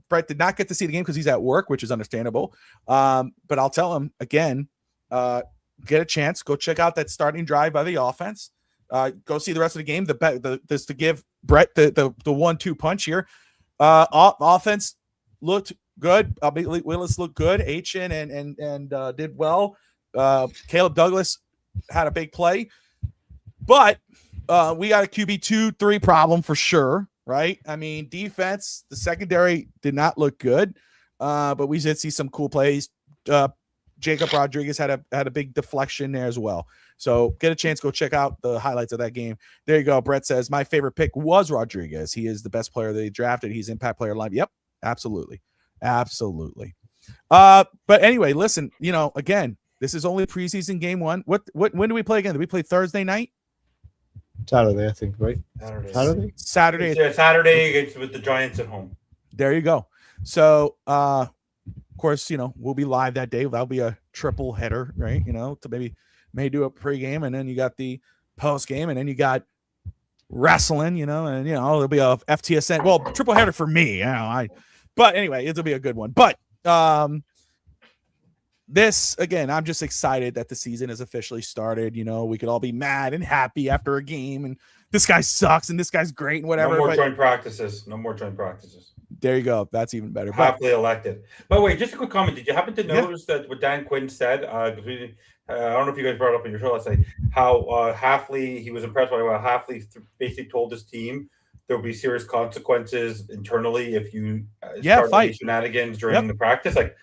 Brett did not get to see the game because he's at work, which is understandable. But I'll tell him again, get a chance, go check out that starting drive by the offense. Go see the rest of the game. This to give Brett the 1-2 punch here. Offense looked good. Willis looked good. Achen and did well. Caleb Douglas had a big play, but we got a QB 2-3 problem for sure, right? I mean, defense, the secondary did not look good, but we did see some cool plays. Jacob Rodriguez had a big deflection there as well. So get a chance, go check out the highlights of that game. There you go. Brett says, my favorite pick was Rodriguez. He is the best player they drafted. He's impact player line. Yep, absolutely. But anyway, listen, again, this is only preseason game 1. When do we play again? Do we play Thursday night? Saturday, I think, right? Saturday. Yeah, Saturday against with the Giants at home. There you go. So, of course, we'll be live that day. That'll be a triple header, right? To may do a pregame, and then you got the post game, and then you got wrestling, and it'll be a FTSN. Well, triple header for me, but anyway, it'll be a good one. But this again, I'm just excited that the season has officially started. We could all be mad and happy after a game, and this guy sucks and this guy's great and whatever. No more joint practices. There you go. That's even better. Happily elected. By the way, just a quick comment. Did you happen to notice that what Dan Quinn said? I don't know if you guys brought it up in your show last night, how Hafley, he was impressed by what Hafley basically told his team there will be serious consequences internally if you start any shenanigans during the practice. Like,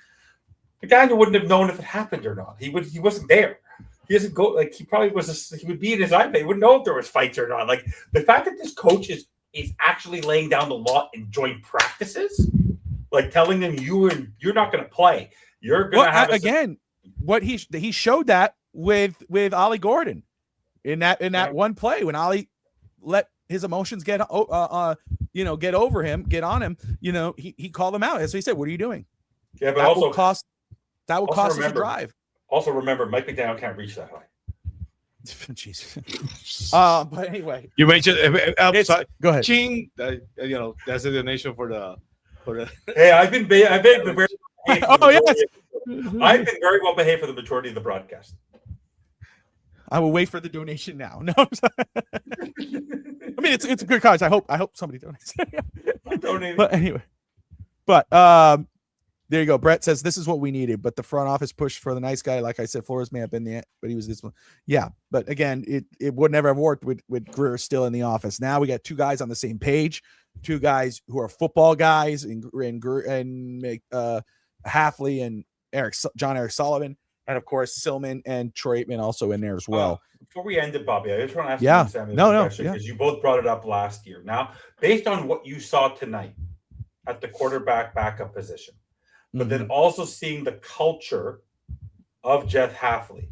the guy wouldn't have known if it happened or not. He wasn't there. He doesn't go, like, he probably he would be in his iPad. He wouldn't know if there was fights or not. Like, the fact that this coach is actually laying down the law in joint practices, like telling them you're not going to play. You're going to have what he showed that with Ollie Gordon in that one play when Ollie let his emotions get over him, get on him. He called him out. So he said, "What are you doing?" Yeah, but that will cost us a drive. Also, remember, Mike McDowell can't reach that high. Jeez. But anyway, you mentioned. Go ahead. Ching, that's the donation for the. Hey, I've been very. I've been very well behaved for the majority of the broadcast. I will wait for the donation now. No, I'm sorry. I mean, it's a good cause. I hope somebody donates. I'm donating. But anyway, there you go. Brett says this is what we needed, but the front office pushed for the nice guy. Like I said, Flores may have been but he was this one. Yeah, but again, it would never have worked with Greer still in the office. Now we got two guys on the same page, two guys who are football guys, and Hafley and John Eric Sullivan, and of course Silman and Troy Aikman also in there as well. Before we end it, Bobby, I just want to ask you, Sammy, because you both brought it up last year. Now, based on what you saw tonight at the quarterback backup position, but then also seeing the culture of Jeff Hafley,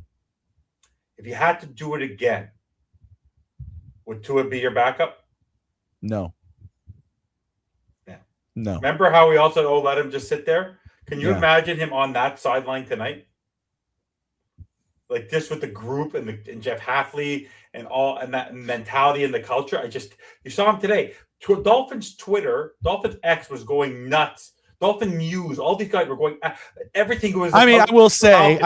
if you had to do it again, would Tua be your backup? No. Yeah. No. Remember how we also let him just sit there? Can you imagine him on that sideline tonight? Like this with the group and Jeff Hafley and that mentality and the culture. You saw him today. Dolphins X was going nuts Dolphin News, all these guys were going. Everything was. I mean, I will say,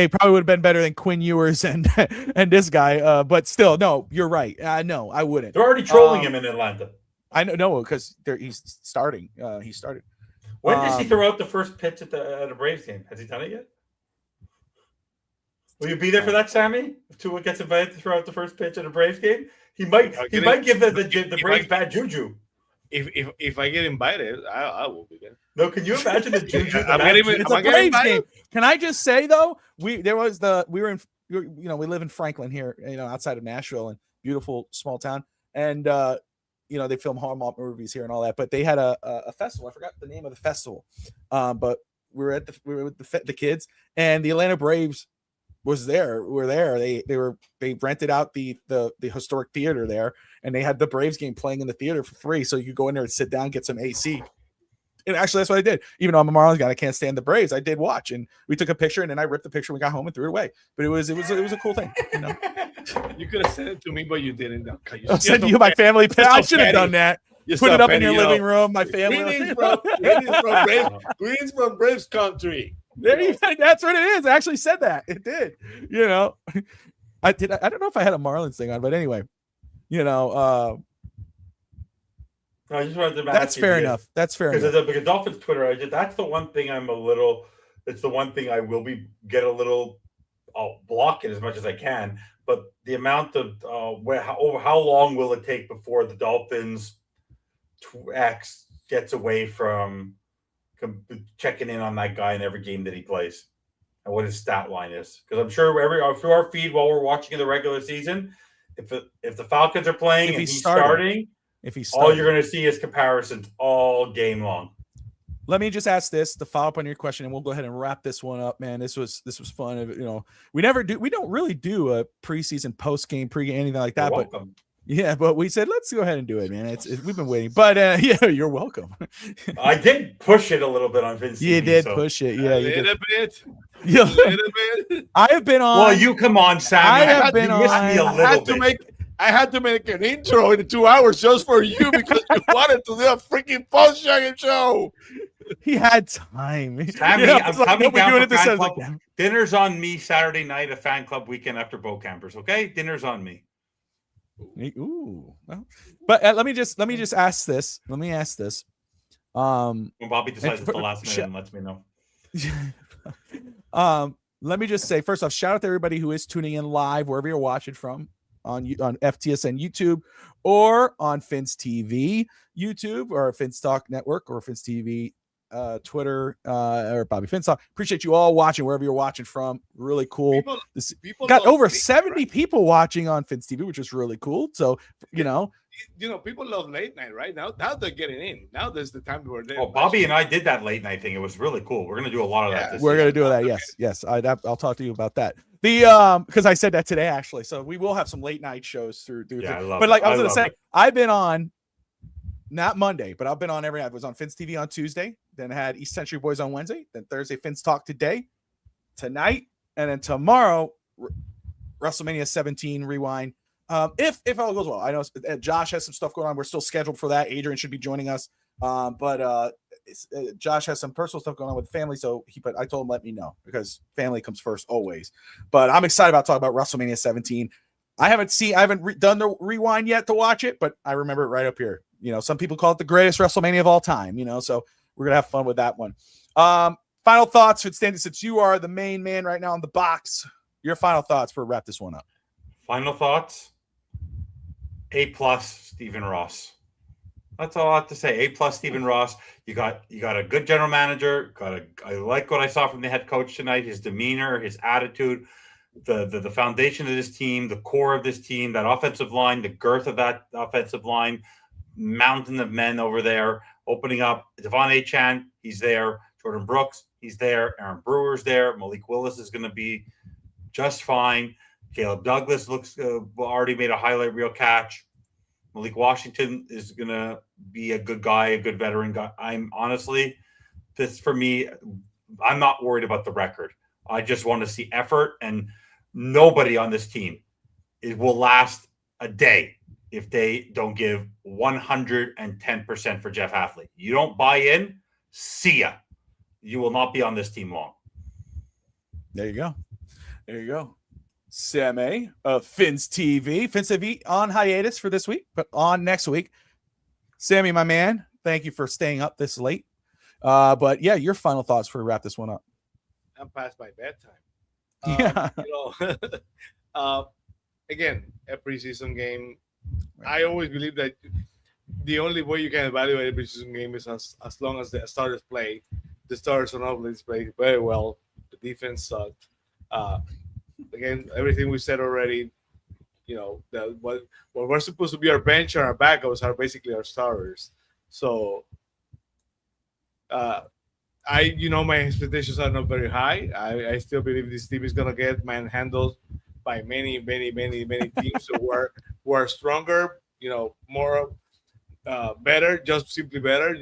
probably would have been better than Quinn Ewers and and this guy. But still, no, you're right. No, I wouldn't. They're already trolling him in Atlanta. I know because he's starting. He started. When does he throw out the first pitch at a Braves game? Has he done it yet? Will you be there for that, Sammy? If Tua gets invited to throw out the first pitch at a Braves game, he might give the Braves bad juju. If I get invited, I will be there. No, can you imagine the juju? It's a Braves game. Can I just say though, we live in Franklin here, outside of Nashville, and beautiful small town, and they film Hallmark movies here and all that. But they had a festival. I forgot the name of the festival, but we were with the kids, and the Atlanta Braves was there. We're there. They rented out the historic theater there, and they had the Braves game playing in the theater for free. So you could go in there and sit down, get some AC. And actually, that's what I did. Even though I'm a Marlins guy, I can't stand the Braves. I did watch, and we took a picture, and then I ripped the picture. We got home and threw it away. But it was a cool thing. You could have sent it to me, but you didn't. I'll send you my family picture. I should have done that. Put it up in your living room. My family. Greetings from Braves country. That's what it is. I actually said that. It did. I did. I don't know if I had a Marlins thing on, but anyway, I just wanted to that's fair enough. That's fair enough. Because Dolphins Twitter, that's the one thing it's the one thing I will I'll block it as much as I can. But the amount of how long will it take before the Dolphins X gets away from checking in on that guy in every game that he plays and what his stat line is? Because I'm sure through our feed while we're watching in the regular season, if the Falcons are playing and he's starting, all you're going to see is comparisons all game long. Let me just ask this to follow up on your question, and we'll go ahead and wrap this one up, man. This was fun. We don't really do a preseason, post game, pregame, anything like that. But we said let's go ahead and do it, man. We've been waiting, but you're welcome. I did push it a little bit on Fins. You did push it, yeah, a little bit. Yeah, a little bit. I have been on. Well, you come on, Sam. I have been on. I had to make an intro in 2 hours just for you because you wanted to do a freaking post-game show. He had time. Sammy, I'm coming down for fan club. Dinner's on me Saturday night, a fan club weekend after boat campers. Okay, dinner's on me. Ooh, well, but let me just ask this. Let me ask this. When Bobby decides at the last minute and lets me know. Let me just say first off, shout out to everybody who is tuning in live wherever you're watching from on FTSN YouTube or on Fins TV YouTube or Fins Talk Network or Fins TV Twitter or Bobby Finstock. Appreciate you all watching wherever you're watching from. Really cool. People got over 70 people watching on Fins TV, which is really cool. So people love late night right now. Now they're getting in. Now there's the time where they're. Oh, Bobby and I did that late night thing. It was really cool. We're gonna do a lot of that. We're gonna do that. Yes. I'll talk to you about that. Because I said that today actually. So we will have some late night shows through. Yeah, but like I was gonna say, I've been on. Not Monday, but I've been on I was on Fins TV on Tuesday, then had East Century Boys on Wednesday, then Thursday Fins Talk today, tonight, and then tomorrow WrestleMania 17 rewind. If all goes well, I know Josh has some stuff going on. We're still scheduled for that. Adrian should be joining us, but Josh has some personal stuff going on with family, so I told him let me know because family comes first always. But I'm excited about talking about WrestleMania 17. I haven't done the rewind yet to watch it, but I remember it right up here. Some people call it the greatest WrestleMania of all time, so we're going to have fun with that one. Final thoughts, FinStanza, since you are the main man right now in the box, your final thoughts for wrap this one up. Final thoughts, A+ Stephen Ross. That's all I have to say. A+ Stephen Ross. You got a good general manager. I like what I saw from the head coach tonight, his demeanor, his attitude, the foundation of this team, the core of this team, that offensive line, the girth of that offensive line, mountain of men over there opening up. Devon Achane, he's there. Jordan Brooks, he's there. Aaron Brewer's there. Malik Willis is going to be just fine. Caleb Douglas looks already made a highlight reel catch. Malik Washington is going to be a good guy, a good veteran guy. For me, I'm not worried about the record. I just want to see effort, and nobody on this team will last a day if they don't give 110% for Jeff Hafley. You don't buy in, See ya. You will not be on this team long. There you go. There you go. Sammy of Fins TV. Fins TV on hiatus for this week, but on next week. Sammy, my man, thank you for staying up this late. But yeah, your final thoughts before we wrap this one up. I'm past my bedtime. Yeah. Again, a preseason game. I always believe that the only way you can evaluate a preseason game is as long as the starters play. The starters on offense play very well. The defense sucked. Again, everything we said already. What we're supposed to be our bench or our backups are basically our starters. So, my expectations are not very high. I still believe this team is gonna get manhandled by many teams who are stronger, more better, just simply better,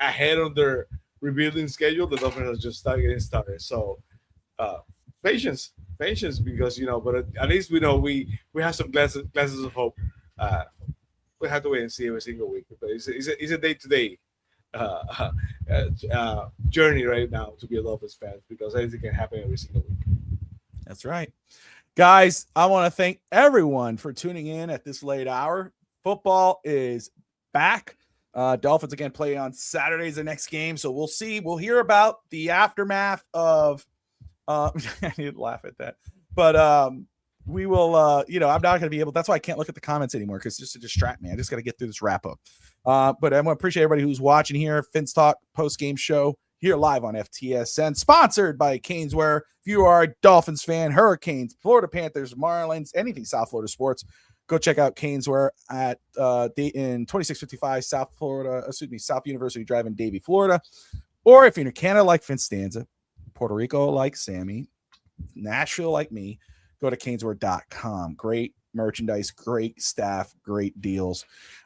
ahead of their rebuilding schedule. The Dolphins are just getting started. So patience, because but at least we know we have some glasses of hope. We have to wait and see every single week, but it's a day-to-day journey right now to be a Dolphins fan, because anything can happen every single week. That's right. Guys, I want to thank everyone for tuning in at this late hour. Football is back. Dolphins again play on Saturday's the next game. So we'll see. We'll hear about the aftermath of I need to laugh at that. But we will I'm not going to be able, that's why I can't look at the comments anymore, because just to distract me. I just got to get through this wrap up. But I want to appreciate everybody who's watching here. Fins Talk post-game show here live on FTSN, sponsored by Caneswear. If you are a Dolphins fan, Hurricanes, Florida Panthers, Marlins, anything South Florida sports, go check out Caneswear at in 2655 South University Drive in Davie, Florida. Or if you're in Canada like FinStanza, Puerto Rico like Sammy, Nashville like me, go to caneswear.com. Great merchandise, great staff, great deals.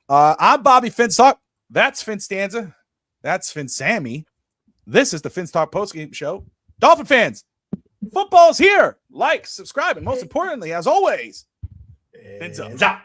I'm Bobby Finstock. That's FinStanza. That's Fins Sammy. This is the Fins Talk postgame show. Dolphin fans, football's here. Like, subscribe, and most importantly, as always, Fins up.